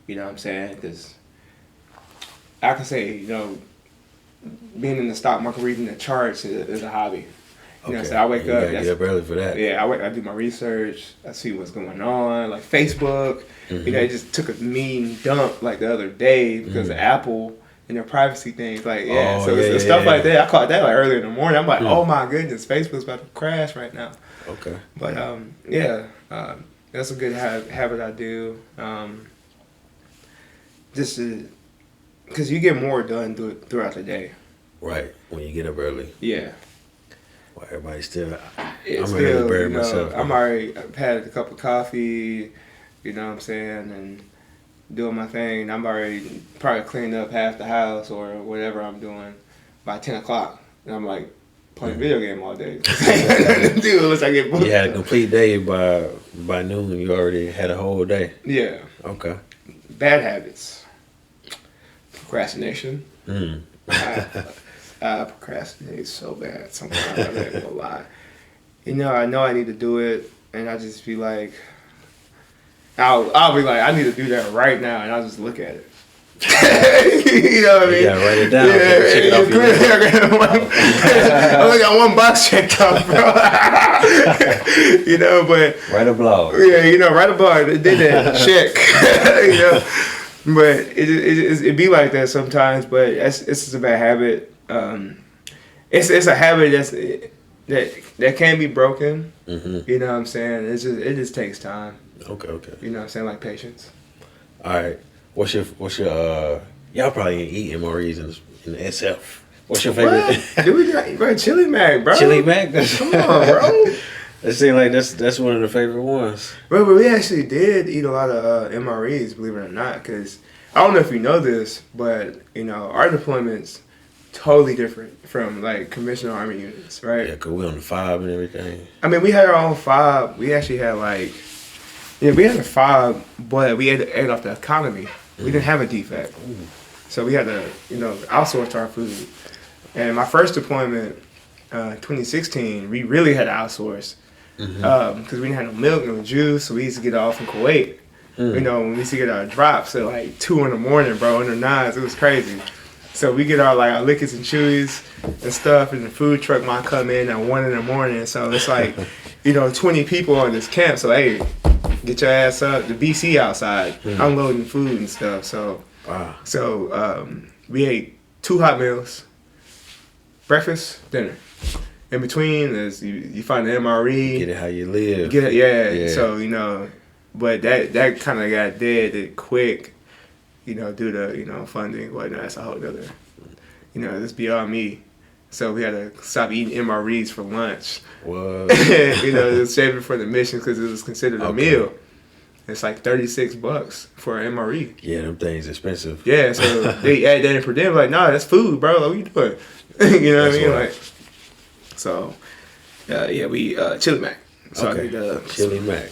You know what I'm saying? Because I can say, you know, being in the stock market, reading the charts is a hobby. You know, so I wake up. Get up early for that. Yeah, I do my research. I see what's going on, like Facebook. You know, it just took a mean dump like the other day because of Apple and their privacy things. Like, stuff like that. I caught that like early in the morning. I'm like, oh my goodness, Facebook's about to crash right now. Okay. But that's a good habit I do. Just because you get more done throughout the day. Right, when you get up early. Yeah. Well, everybody's still. I'm I'm ready to bury myself. I've had a cup of coffee, you know what I'm saying, and doing my thing. I'm already probably cleaned up half the house or whatever I'm doing by 10 o'clock. And I'm like playing video game all day. Dude, unless I get booked. You had a complete day by noon. You already had a whole day. Yeah. Okay. Bad habits. Procrastination. I procrastinate so bad sometimes. I'm not gonna lie. You know I need to do it, and I just be like, I'll be like, I need to do that right now, and I'll just look at it. You know what I mean? You gotta write it down. Yeah, Check it off your list. I only got one box checked off, bro. You know, but Write a blog. yeah, you know, write a blog. They did that. Check. You know, but it be like that sometimes. But it's just a bad habit. It's a habit that can be broken. You know what I'm saying? It just takes time. Okay. You know what I'm saying? Like patience. All right. What's your y'all probably ain't eat MREs in the SF. What's your favorite? Bro, Chili Mac, bro. Chili Mac? Come on, bro. It seems like that's one of the favorite ones. Bro, but we actually did eat a lot of MREs, believe it or not, because I don't know if you know this, but, you know, our deployments totally different from, like, conventional Army units, right? Yeah, because we on the 5 and everything. I mean, we had our own 5. We actually had, like, we had a 5, but we had to add off the economy. We didn't have a defect. So we had to, you know, outsource our food. And my first deployment, 2016, we really had to outsource. Because we didn't have no milk, no juice, so we used to get it all from Kuwait. You know, when we used to get our drops at like 2 in the morning, bro, under 9s, it was crazy. So we get our Lickers and Chewies and stuff, and the food truck might come in at 1 in the morning. So it's like, you know, 20 people on this camp. So hey, get your ass up, the BC outside, unloading food and stuff. So, we ate 2 hot meals, breakfast, dinner. In between is you find the MRE. Get it how you live. Get it, yeah. So, you know, but that kind of got dead quick, you know, due to, you know, funding. Well, no, that's a whole other, you know, this beyond me. So we had to stop eating MREs for lunch. What? You know, save it for the mission because it was considered a meal. It's like $36 for an MRE. Yeah, them things expensive. Yeah, so they add that in for them. Like, nah, that's food, bro. Like, what you doing? You know what I mean? Like, so, we Chili Mac. So okay. I get Chili Mac.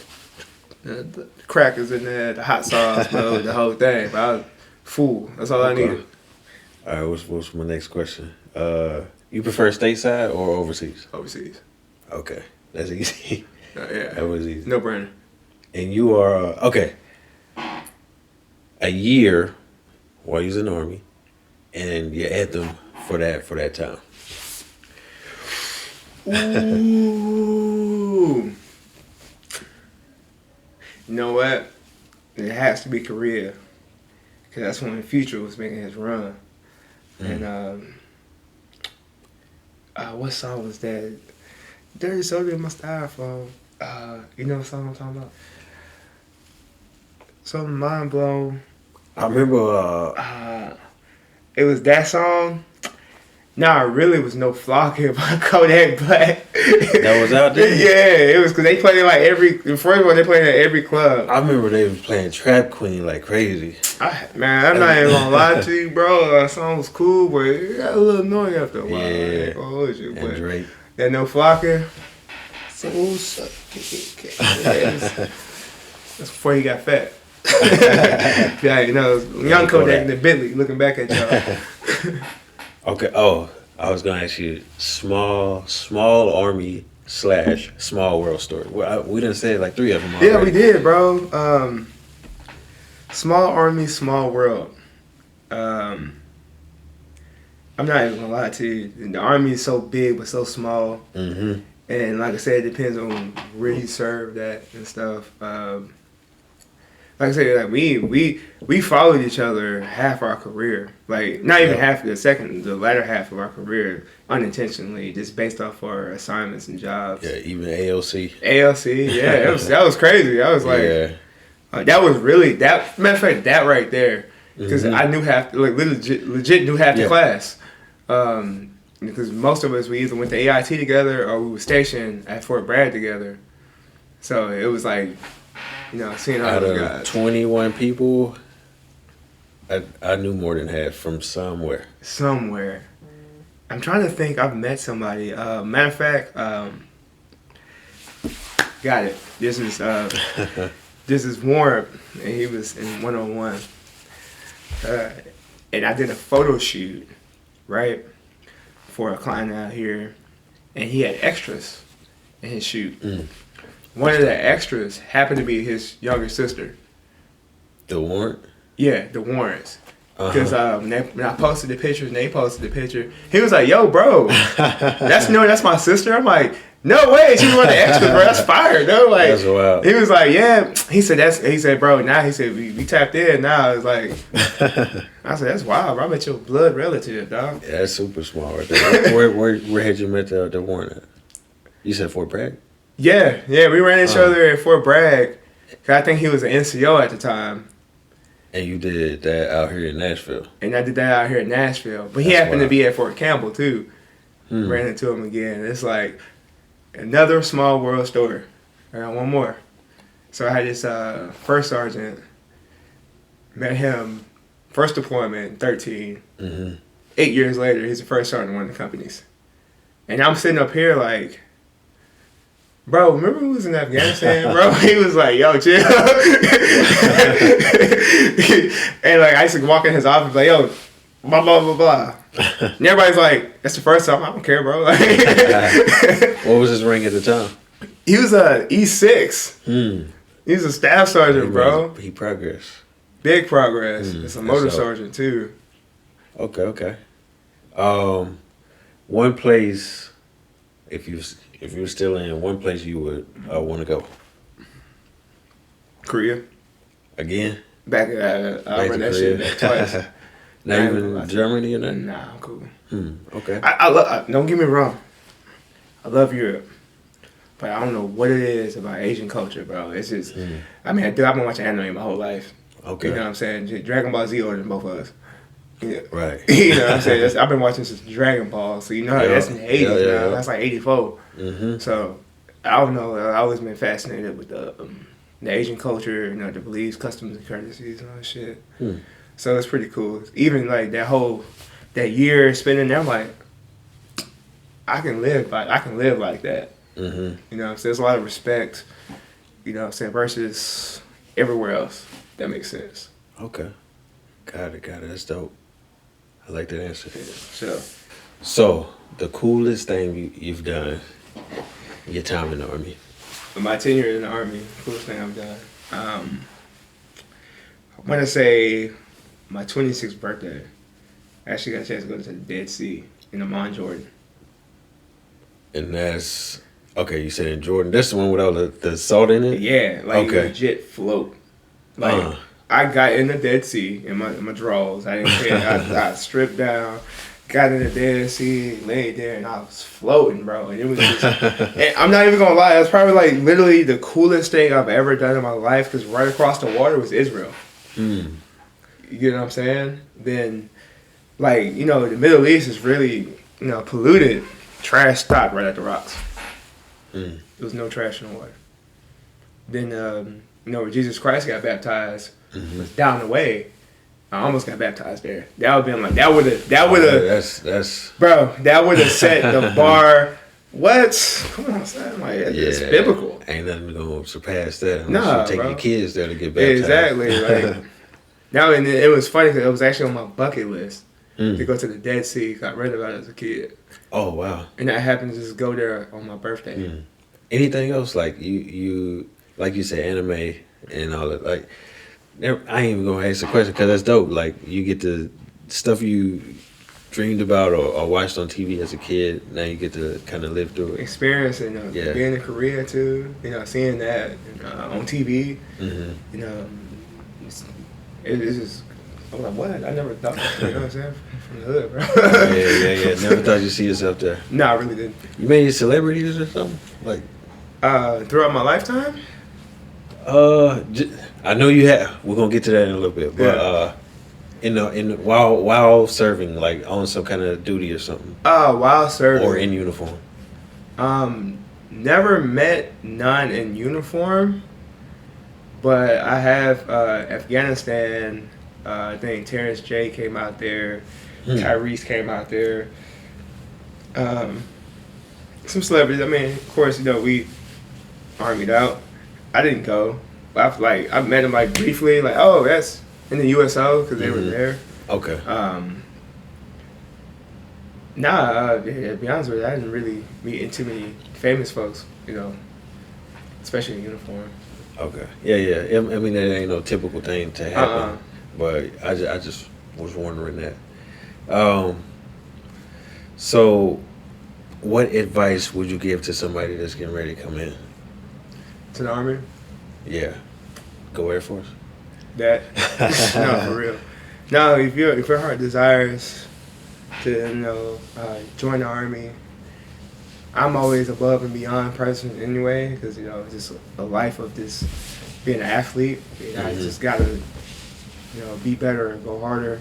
The crackers in there, the hot sauce, bro, the whole thing. But I was full. That's all I needed. All right, what's my next question? You prefer stateside or overseas? Overseas. Okay, that's easy. Yeah. That was easy. No brainer. And you are, okay, a year while you was in the Army, and your anthem for that time. Ooh. You know what? It has to be Korea. Because that's when Future was making his run. And what song was that? Dirty soda in my styrofoam. You know what song I'm talking about? Something mind blown. I remember. It was that song. Nah, it really was no flocking by Kodak Black. That was out there? Yeah, it was because they played it like the first one they played it at every club. I remember they was playing Trap Queen like crazy. Man, I'm not even gonna lie to you, bro. That song was cool, but it got a little annoying after a while. Yeah. I ain't gonna hold you, And but Drake. that no flocking. So that's before he got fat. Yeah, you know, young Kodak in the Bentley looking back at y'all. Okay. Oh, I was gonna ask you small army / small world story. Well, we didn't say like 3 of them already. Yeah, we did, bro. Small army, small world. I'm not even gonna lie to you. The army is so big but so small. Mm-hmm. And like I said, it depends on where you served at and stuff. Like I said, like we followed each other half our career. Like not even half the latter half of our career unintentionally, just based off our assignments and jobs. Yeah, even AOC. ALC, yeah, that was crazy. I was like, that was really that. Matter of fact, that right there, because I knew half, like legit knew half the class. Because most of us, we either went to AIT together or we were stationed at Fort Bragg together. So it was like, you know, seeing all Out those of guys. 21 people, I knew more than half from somewhere. Somewhere. I'm trying to think. I've met somebody. Matter of fact, got it. This is Warren, and he was in 101. And I did a photo shoot, right, for a client out here, and he had extras in his shoot. One of the extras happened to be his younger sister. The warrant? Yeah, the Warrens. Because when I posted the pictures and they posted the picture, he was like, "Yo, bro, that's my sister." I'm like, "No way, she's one of the extras, bro. That's fire, though." Like, That's wild. he was like, "Yeah." He said, "Bro, now he said we tapped in. Now it's like," I said, "That's wild, bro. I met your blood relative, dog." Yeah, that's super small right there. Where had you met the warrant at? You said Fort Bragg? Yeah, we ran each other at Fort Bragg. 'Cause I think he was an NCO at the time. And you did that out here in Nashville. And I did that out here in Nashville. But he That's happened to wild. be at Fort Campbell, too. Ran into him again. It's like another small world story. I got one more. So I had this first sergeant. Met him, first deployment, 13. 8 years later, he's the first sergeant in one of the companies. And I'm sitting up here like, bro, remember we was in Afghanistan, bro? He was like, "Yo, chill." And like I used to walk in his office like, "Yo, blah blah blah blah." And everybody's like, "That's the first time." I don't care, bro. Like, What was his rank at the time? he was a E6. He was a staff sergeant, bro. He progressed. Big progress. It's a motor that's dope. sergeant too. Okay. One place, if you were still in one place, you would want to go Korea. again. Back, I Back run to that Korea. shit twice. Not I ain't even gonna lie to Germany or nothing. Nah, I'm cool. Okay. I love. Don't get me wrong. I love Europe, but I don't know what it is about Asian culture, bro. It's just. I mean, I've been watching anime my whole life. Okay. You know what I'm saying? Dragon Ball Z older than both of us. Yeah. Right. You know what I'm saying? I've been watching since Dragon Ball, so you know that's in the 80s now. Yeah. That's like 84. So I don't know. I've always been fascinated with the Asian culture, you know, the beliefs, customs, and courtesies and all that shit. So it's pretty cool. Even like that year spending there, I'm like, I can live like that. You know what I'm saying? There's a lot of respect, you know what I'm saying, versus everywhere else. That makes sense. Okay. Got it. That's dope. I like that answer. Yeah, So, the coolest thing you've done your time in the Army? My tenure in the Army, coolest thing I've done. I want to say my 26th birthday. I actually got a chance to go to the Dead Sea in Amman, Jordan. And that's, okay, you said in Jordan. That's the one without the salt in it? Yeah, like Okay. legit float. Like I got in the Dead Sea in my drawers. I didn't care. I stripped down, got in the Dead Sea, laid there, and I was floating, bro. And it was just, and I'm not even gonna lie, it was probably like literally the coolest thing I've ever done in my life, because right across the water was Israel. You know what I'm saying? Then, like, you know, the Middle East is really, you know, polluted. Trash stopped right at the rocks. There was no trash in the water. Then, you know, where Jesus Christ got baptized was down the way. I almost got baptized there. That would have been like, that would have, That's bro, that would have set the bar. What? Come on, son. Like, it's biblical. Ain't nothing gonna surpass that. Nah, you take bro. your kids there to get baptized. Exactly. Like, now, and it was funny because it was actually on my bucket list to go to the Dead Sea. I read about it as a kid. Oh wow! And that happened to just go there on my birthday. Anything else like you like you said, anime and all that? Like, I ain't even gonna ask the question because that's dope. Like, you get the stuff you dreamed about or watched on TV as a kid. Now you get to kind of live through it. Experiencing being in Korea too. You know, seeing that on TV. You know, it's just. I was like, what? I never thought. You know what I'm saying? From the hood, bro. yeah. Never thought you'd see yourself there. No, I really didn't. You made celebrities or something? Like, throughout my lifetime? I know you have. We're gonna get to that in a little bit, but while serving, like on some kind of duty or something. While serving or in uniform. Never met none in uniform, but I have Afghanistan. I think Terrence J came out there, Tyrese came out there. Some celebrities. I mean, of course, you know, we armied out. I didn't go, but I met them like briefly, like, oh, that's in the USO because they were there. Okay. To be honest with you, I didn't really meet too many famous folks, you know, especially in uniform. Okay. Yeah. I mean, that ain't no typical thing to happen, but I just was wondering that. So, what advice would you give to somebody that's getting ready to come in? To the Army? Yeah. Go Air Force? That? No, for real. No, if your heart desires to, you know, join the Army, I'm always above and beyond person anyway, because, you know, it's just a life of this being an athlete. You know, I just gotta, you know, be better and go harder.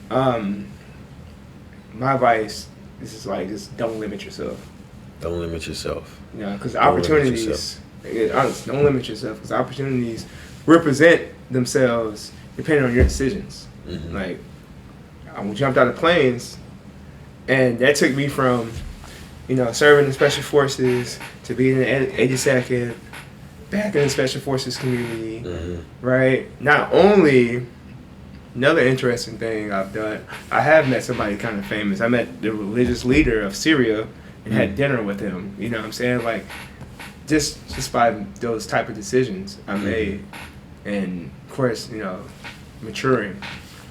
My advice is just don't limit yourself. Don't limit yourself. You know, because opportunities, don't limit yourself, because opportunities represent themselves depending on your decisions. Like, I jumped out of planes, and that took me from, you know, serving in Special Forces to being in the 82nd, back in the Special Forces community, right? Not only, another interesting thing I've done, I have met somebody kind of famous. I met the religious leader of Syria and had dinner with him. You know what I'm saying? Like, just by those type of decisions I made, and of course, you know, maturing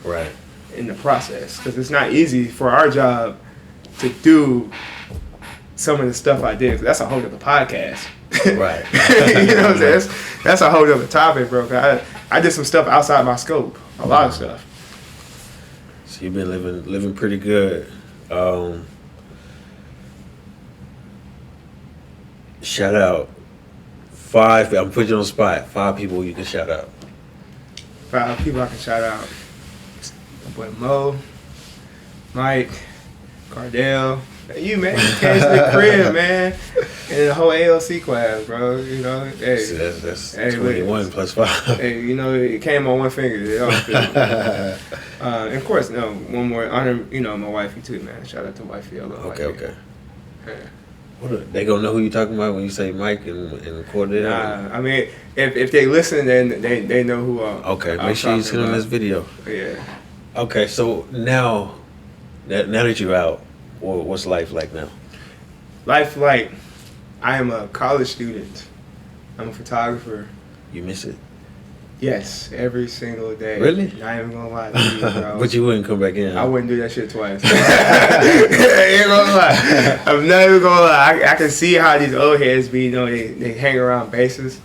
Right. in the process, because it's not easy for our job to do some of the stuff I did. 'Cause that's a whole other podcast. Right. You know what I'm saying? That's a whole other topic, bro. I did some stuff outside my scope. A lot of stuff. So you've been living pretty good. Shout out 5. I'm putting you on the spot. 5 people you can shout out. 5 people I can shout out. My boy Mo, Mike, Cardell. Hey, you, man. You came to the crib, man. And the whole ALC class, bro. You know, hey. So that's hey, 21 look, plus 5. Hey, you know, it came on one finger. It all fit. And of course, no, one more honor, you know, my wifey too, man. Shout out to wifey. I love wifey. Okay. Yeah. They gonna know who you talking about when you say Mike and Cordell? Nah, I mean, if they listen, then they know who Okay, make sure you send them this video. Yeah. Okay, so now that you're out, what's life like now? Life like, I am a college student. I'm a photographer. You miss it? Yes, every single day. Really? Not even gonna lie to you, bro. But you wouldn't come back in. I wouldn't do that shit twice. I ain't gonna lie. I'm not even gonna lie. I can see how these old heads be, you know, they hang around bases.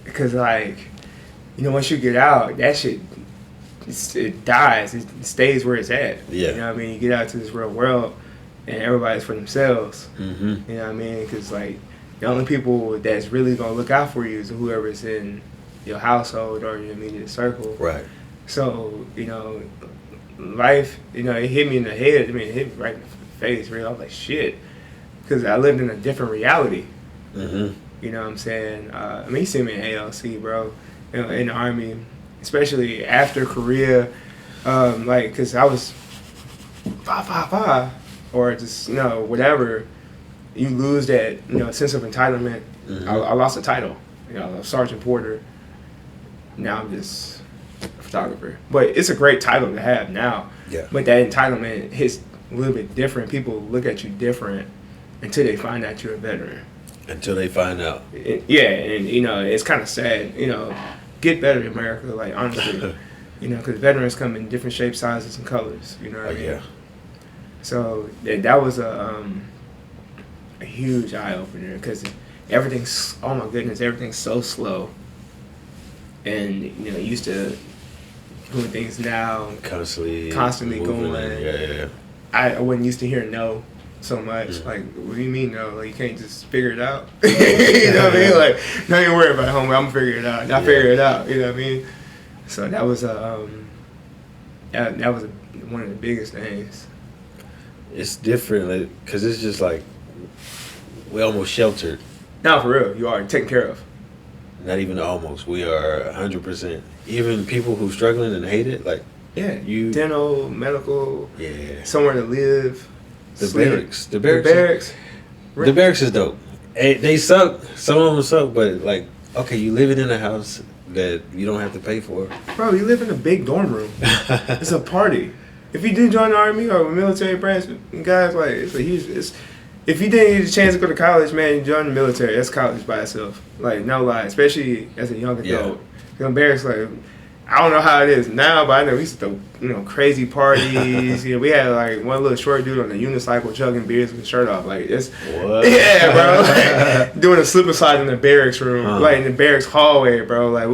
Because, like, you know, once you get out, that shit it dies. It stays where it's at. Yeah. You know what I mean? You get out to this real world, and everybody's for themselves. Mm-hmm. You know what I mean? Because like the only people that's really gonna look out for you is whoever's in your household or your immediate circle. Right. So life, it hit me in the head. I mean, it hit me right in the face. Really, I was like, shit, because I lived in a different reality. Mm-hmm. You know what I'm saying? You see me in ALC, bro, in the Army, especially after Korea, because I was 555, or just, whatever, you lose that, sense of entitlement. Mm-hmm. I lost the title, Sergeant Porter. Now I'm just a photographer. But it's a great title to have now. Yeah. But that entitlement hits a little bit different. People look at you different until they find out you're a veteran. Until they find out. Yeah, and it's kind of sad. Get better, America. Like, honestly, because veterans come in different shapes, sizes, and colors. You know what I mean? Yeah. So that was a huge eye opener because everything's, oh my goodness, everything's so slow. And used to doing things now, constantly moving going. Yeah. I wasn't used to hearing no so much. Mm-hmm. Like, what do you mean no? Like, you can't just figure it out. You know what I mean? Like, don't even worry about it, homie. I'm gonna figure it out. Figure it out. You know what I mean? So that was one of the biggest things. It's different because it's just like we almost sheltered. No, for real, you are taken care of. Not even almost. We are 100%. Even people who struggling and hate it, like dental, medical, somewhere to live. The sleep. barracks. The barracks is dope. They suck. Some of them suck, but like, okay, you living in a house that you don't have to pay for. Bro, you live in a big dorm room. It's a party. If you do join the Army or a military branch, guys, like, it's a huge. If you didn't get a chance to go to college, man, you join the military. That's college by itself. Like, no lie, especially as a young adult. You're embarrassed, like. I don't know how it is now, but I know we used to throw, crazy parties. We had like one little short dude on a unicycle chugging beers with his shirt off. Like, it's yeah, bro. Like, doing a slip and slide in the barracks room, like in the barracks hallway, bro. Like,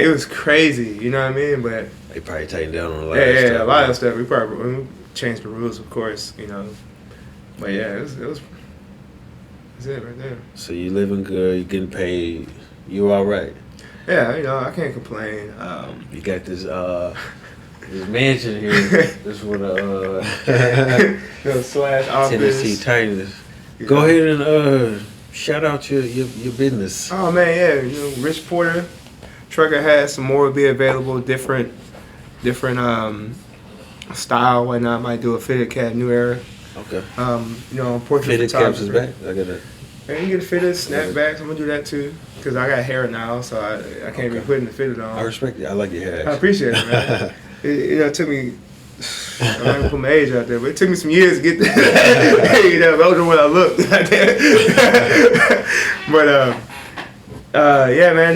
it was crazy. You know what I mean? But they probably tightened down on a lot of stuff. Yeah, a lot of stuff. We probably changed the rules, of course. But yeah, it was. That's it right there. So you living good? You getting paid? You all right? Yeah, I can't complain. You got this mansion here. This one slash office. Tennessee Titans. Go ahead and shout out your business. Oh man, yeah, Rich Porter. Trucker has some more will be available. Different style. Whatnot. Might do a fitted cap, new era. Okay. Portrait fitted caps is back. I got it. And you get fitted snapbacks. I'm gonna do that too, because I got hair now, so I can't be putting the fitted on. I respect it. I like your hair. I appreciate it, man. It took me. I'm not gonna put my age out there, but it took me some years to get there. Older than what I look. But yeah, man.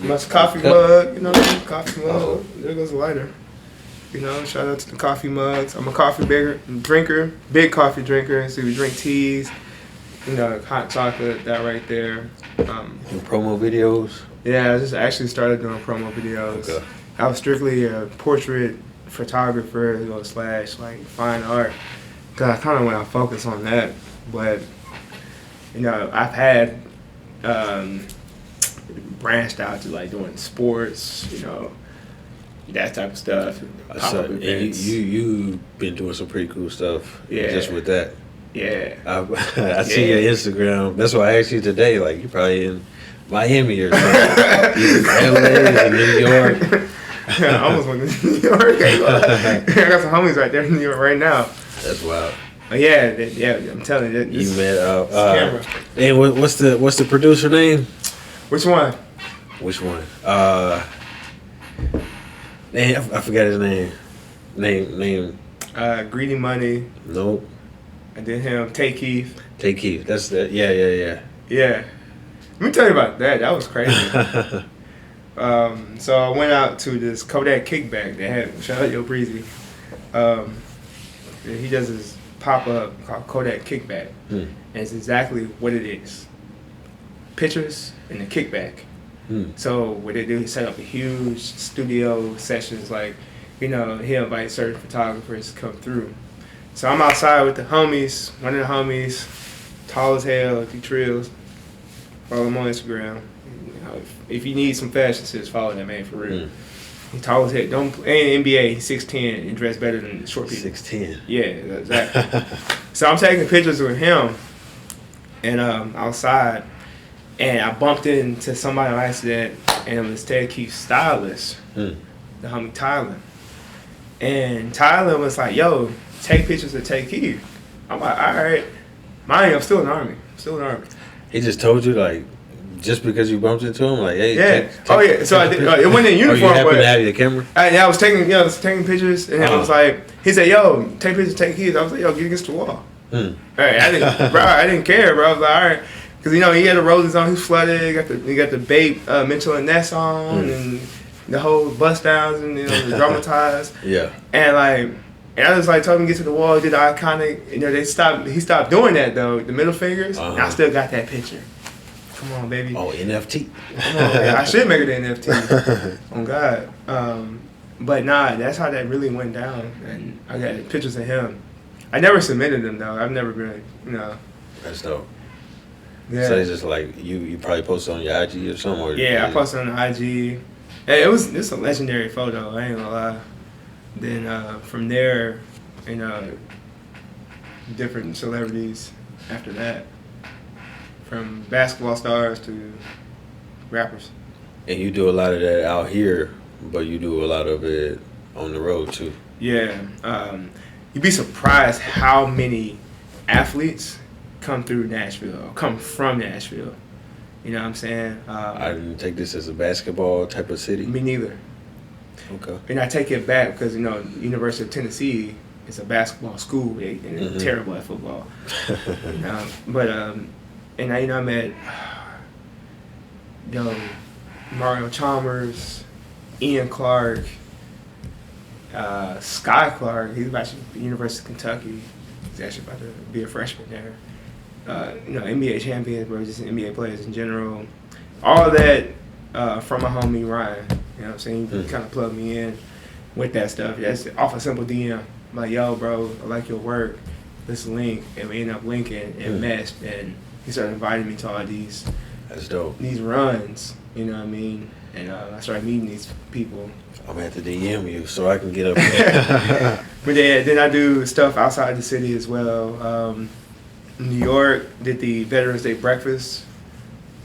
My coffee mug. Coffee mug. There goes the lighter. Shout out to the coffee mugs. I'm a coffee drinker, big coffee drinker. So we drink teas. Hot chocolate, that right there. Do promo videos? Yeah, I just actually started doing promo videos. Okay. I was strictly a portrait photographer, slash like fine art. Cause I kind of want to focus on that, but I've had branched out to like doing sports, that type of stuff. So, and you've been doing some pretty cool stuff. Yeah. Just with that. Yeah. I see your Instagram. That's why I asked you today. Like, you're probably in Miami or something. You're in LA or New York. I almost went to New York. I got some homies right there in New York right now. That's wild. Yeah, I'm telling you. You met camera. And what's the producer name? Which one? Which one? I forgot his name. Name. Greedy Money. Nope. And then him, Tay Keith. That's that. Yeah. Yeah. Let me tell you about that. That was crazy. So I went out to this Kodak kickback. They had, shout out Yo Breezy. He does this pop-up called Kodak Kickback. And it's exactly what it is. Pictures and the kickback. So what they do is set up a huge studio sessions, like, you know, he invite certain photographers to come through. So I'm outside with the homies, one of the homies, tall as hell, he trills. Follow him on Instagram. You know, if you need some fashion tips, follow that man for real. He tall as heck. Don't ain't NBA. He's 6'10" and dressed better than short people. 6'10". Yeah, exactly. So I'm taking pictures with him, and outside, and I bumped into somebody on accident, and it was Ted Keith's stylist, the homie Tyler. And Tyler was like, "Yo, take pictures of Ted Keith." I'm like, "All right." Mind you, I'm still in the Army. He just told you, like, just because you bumped into him, like, hey, yeah. So I did. It wasn't in uniform. Oh, you happened but to have your camera? I was taking pictures, and I was like, he said, "Yo, take pictures, take keys." I was like, "Yo, get against the wall." All right, I didn't care, bro. I was like, all right, because you know he had the roses on, he's flooded. He got the Bape Mitchell and Ness on, and the whole bust downs and the dramatized. Yeah. And like. And I just like told him to get to the wall, did the iconic, you know, he stopped doing that though, the middle fingers, and I still got that picture. Come on, baby. Oh, NFT. Come on, man. I should make it an NFT. On God. But nah, that's how that really went down. And I got pictures of him. I never submitted them though. I've never been, you know. That's dope. Yeah. So it's just like, you probably posted on your IG or something? Or yeah, I posted on the IG. It's a legendary photo, I ain't gonna lie. Then from there, you know, different celebrities after that, from basketball stars to rappers. And you do a lot of that out here, but you do a lot of it on the road too. Yeah, you'd be surprised how many athletes come through Nashville, come from Nashville. You know what I'm saying? I didn't take this as a basketball type of city. Me neither. Okay. And I take it back because, you know, University of Tennessee is a basketball school and they're terrible at football. You know? But, and I, you know, I met, you know, Mario Chalmers, Ian Clark, Sky Clark. He's actually at the University of Kentucky. He's actually about to be a freshman there. You know, NBA champions, but just NBA players in general. All of that from my homie Ryan. You know what I'm saying? He kind of plugged me in with that stuff. That's off a simple DM. I'm like, yo, bro, I like your work. Let's link. And we ended up linking and meshed. And he started inviting me to all these. That's dope. These runs, you know what I mean? And I started meeting these people. I'm going to have to DM you so I can get up there. But then I do stuff outside the city as well. New York, did the Veterans Day breakfast.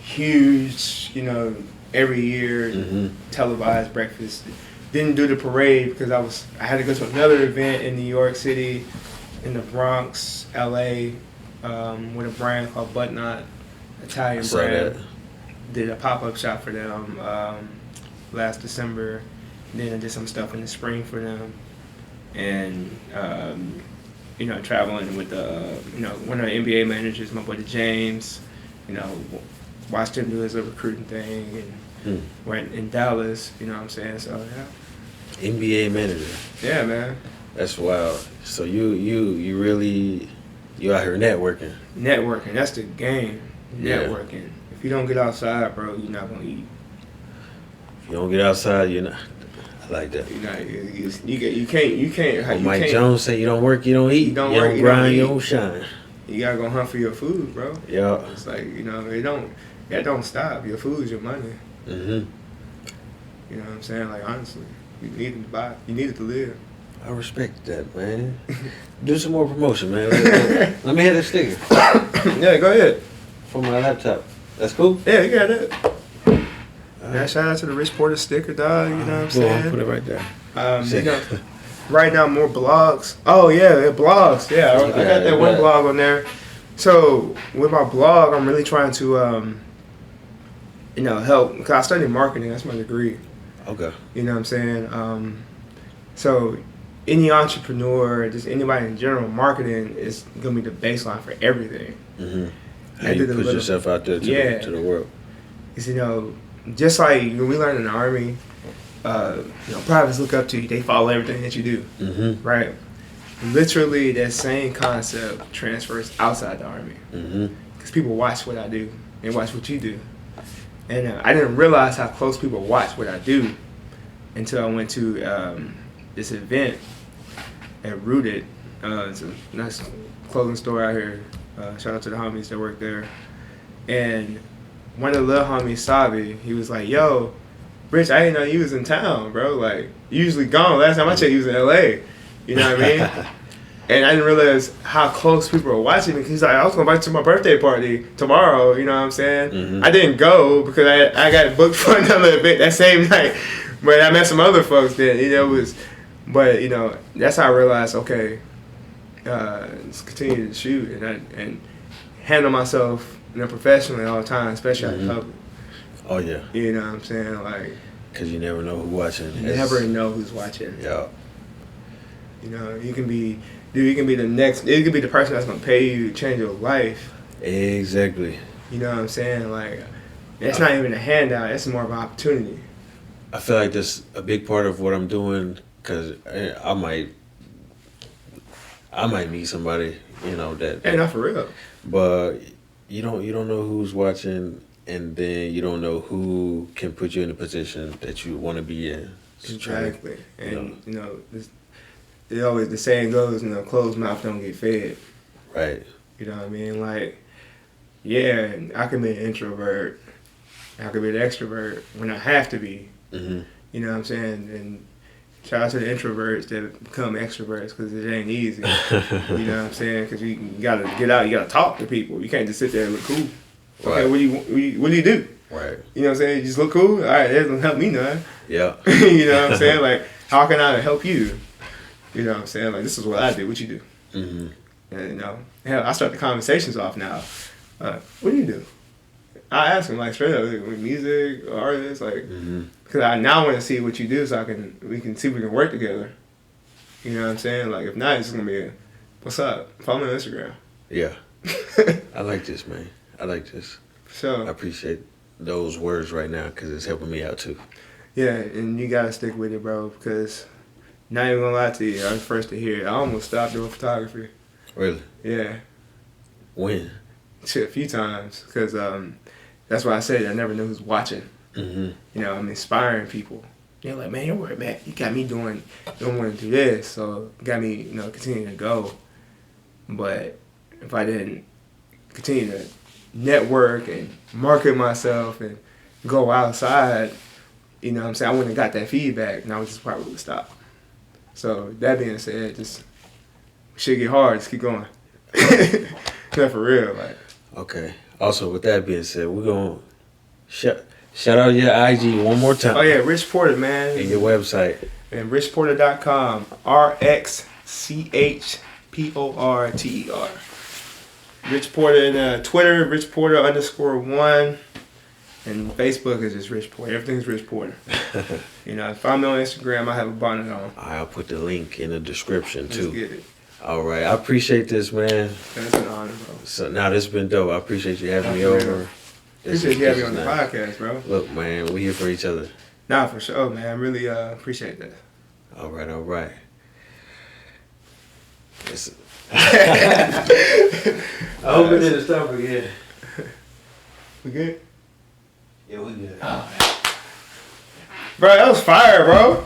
Huge, you know, every year, televised breakfast. Didn't do the parade because I had to go to another event in New York City, in the Bronx, LA, with a brand called Butt Knot, Italian brand. Did a pop-up shop for them last December. Then I did some stuff in the spring for them, and you know, traveling with you know, one of the NBA managers, my buddy James. You know, watched him do his little recruiting thing, and went in Dallas. You know what I'm saying? So yeah. NBA manager. Yeah, man. That's wild. So you really out here networking. Networking. That's the game. Yeah. Networking. If you don't get outside, bro, you're not gonna eat. If you don't get outside, you're not. I like that. You're not. You can't. Well, Mike Jones said, "You don't work, you don't eat. You don't work, work, you you don't grind, don't you eat. don't shine." You gotta go hunt for your food, bro. Yeah. It's like, you know, that don't stop. Your food's your money. Mhm. You know what I'm saying? Like, honestly, you need it to buy. You need it to live. I respect that, man. Do some more promotion, man. Let me hit a sticker Yeah, go ahead. for my laptop. That's cool? Yeah, you got it. Yeah, shout out to the Rich Porter sticker, dog. You know what I'm Go saying? on, put it right there. You know, right now, more blogs. Oh, yeah, blogs. Yeah, I got that one blog on there. So, with my blog, I'm really trying to, you know, help. Because I studied marketing. That's my degree. Okay. You know what I'm saying? So, any entrepreneur, just anybody in general, marketing is going to be the baseline for everything. How you put yourself out there to the world. Because, you know, just like when we learn in the Army, you know, privates look up to you. They follow everything that you do, right? Literally, that same concept transfers outside the Army. Because people watch what I do. They watch what you do. And I didn't realize how close people watch what I do until I went to this event at Rooted. It's a nice clothing store out here. Shout out to the homies that work there. And one of the little homies, Savi, he was like, yo, Rich, I didn't know you was in town, bro. Like, you usually gone. Last time I checked, you was in LA. You know what I mean? And I didn't realize how close people were watching me. He's like, I was going to invite you to my birthday party tomorrow. You know what I'm saying? Mm-hmm. I didn't go because I got booked for another event that same night. But I met some other folks then. You know, but, you know, that's how I realized, okay, just continue to shoot and handle myself, you know, professionally all the time, especially out in public. Oh, yeah. You know what I'm saying? Like, because you never know who's watching. You never know who's watching. Yeah. You know, you can be the person that's going to pay you to change your life. Exactly. You know what I'm saying? Like, that's not even a handout. That's more of an opportunity. I feel like that's a big part of what I'm doing because I might meet somebody, you know, that. Hey, not for real. But you don't know who's watching, and then you don't know who can put you in a position that you want to be in. Exactly. And you know, it always the saying goes, you know, closed mouth don't get fed. Right. You know what I mean? Like, yeah, I can be an introvert. I could be an extrovert when I have to be. Mm-hmm. You know what I'm saying? And shout out to the introverts that become extroverts because it ain't easy. You know what I'm saying? Because you gotta get out, you gotta talk to people. You can't just sit there and look cool. Okay, right. What do you do? Right. You know what I'm saying? You just look cool? All right, that doesn't help me none. Yeah. You know what I'm saying? Like, how can I help you? You know what I'm saying? Like, this is what I do. What you do? Mm-hmm. And, you know, hell, I start the conversations off now. What do you do? I ask them, like, straight up, like, music, artists, like, because I now want to see what you do so we can see if we can work together. You know what I'm saying? Like, if not, it's going to be what's up? Follow me on Instagram. Yeah. I like this, man. I like this. So I appreciate those words right now because it's helping me out, too. Yeah, and you got to stick with it, bro, because not even going to lie to you, I was first to hear it. I almost stopped doing photography. Really? Yeah. When? Shit, a few times, because that's why I said I never knew who's watching. Mm-hmm. You know, I'm inspiring people. They're like, man, don't worry, man. You got me don't want to do this, so it got me, you know, continuing to go. But if I didn't continue to network and market myself and go outside, you know what I'm saying, I wouldn't have got that feedback, and I would just probably stop. So that being said, just shit get hard, just keep going. Not for real, like. Okay. Also, with that being said, we're gonna shout out your IG one more time. Oh yeah, Rich Porter, man. And your website. And rxchporter.com. rxchporter. Rich Porter in Twitter, Rich Porter _1. And Facebook is just Rich Porter. Everything's Rich Porter. You know, find me on Instagram. I have a bonnet on. I'll put the link in the description too. Let's get it. All right, I appreciate this, man. That's an honor, bro. So now this has been dope. I appreciate you having me over. Appreciate you having me on the podcast, bro. Look, man, we here for each other. Nah, for sure, man. I really appreciate that. All right. I hope it didn't stop again. We good? Yeah, we good. Oh, man. Bro, that was fire, bro.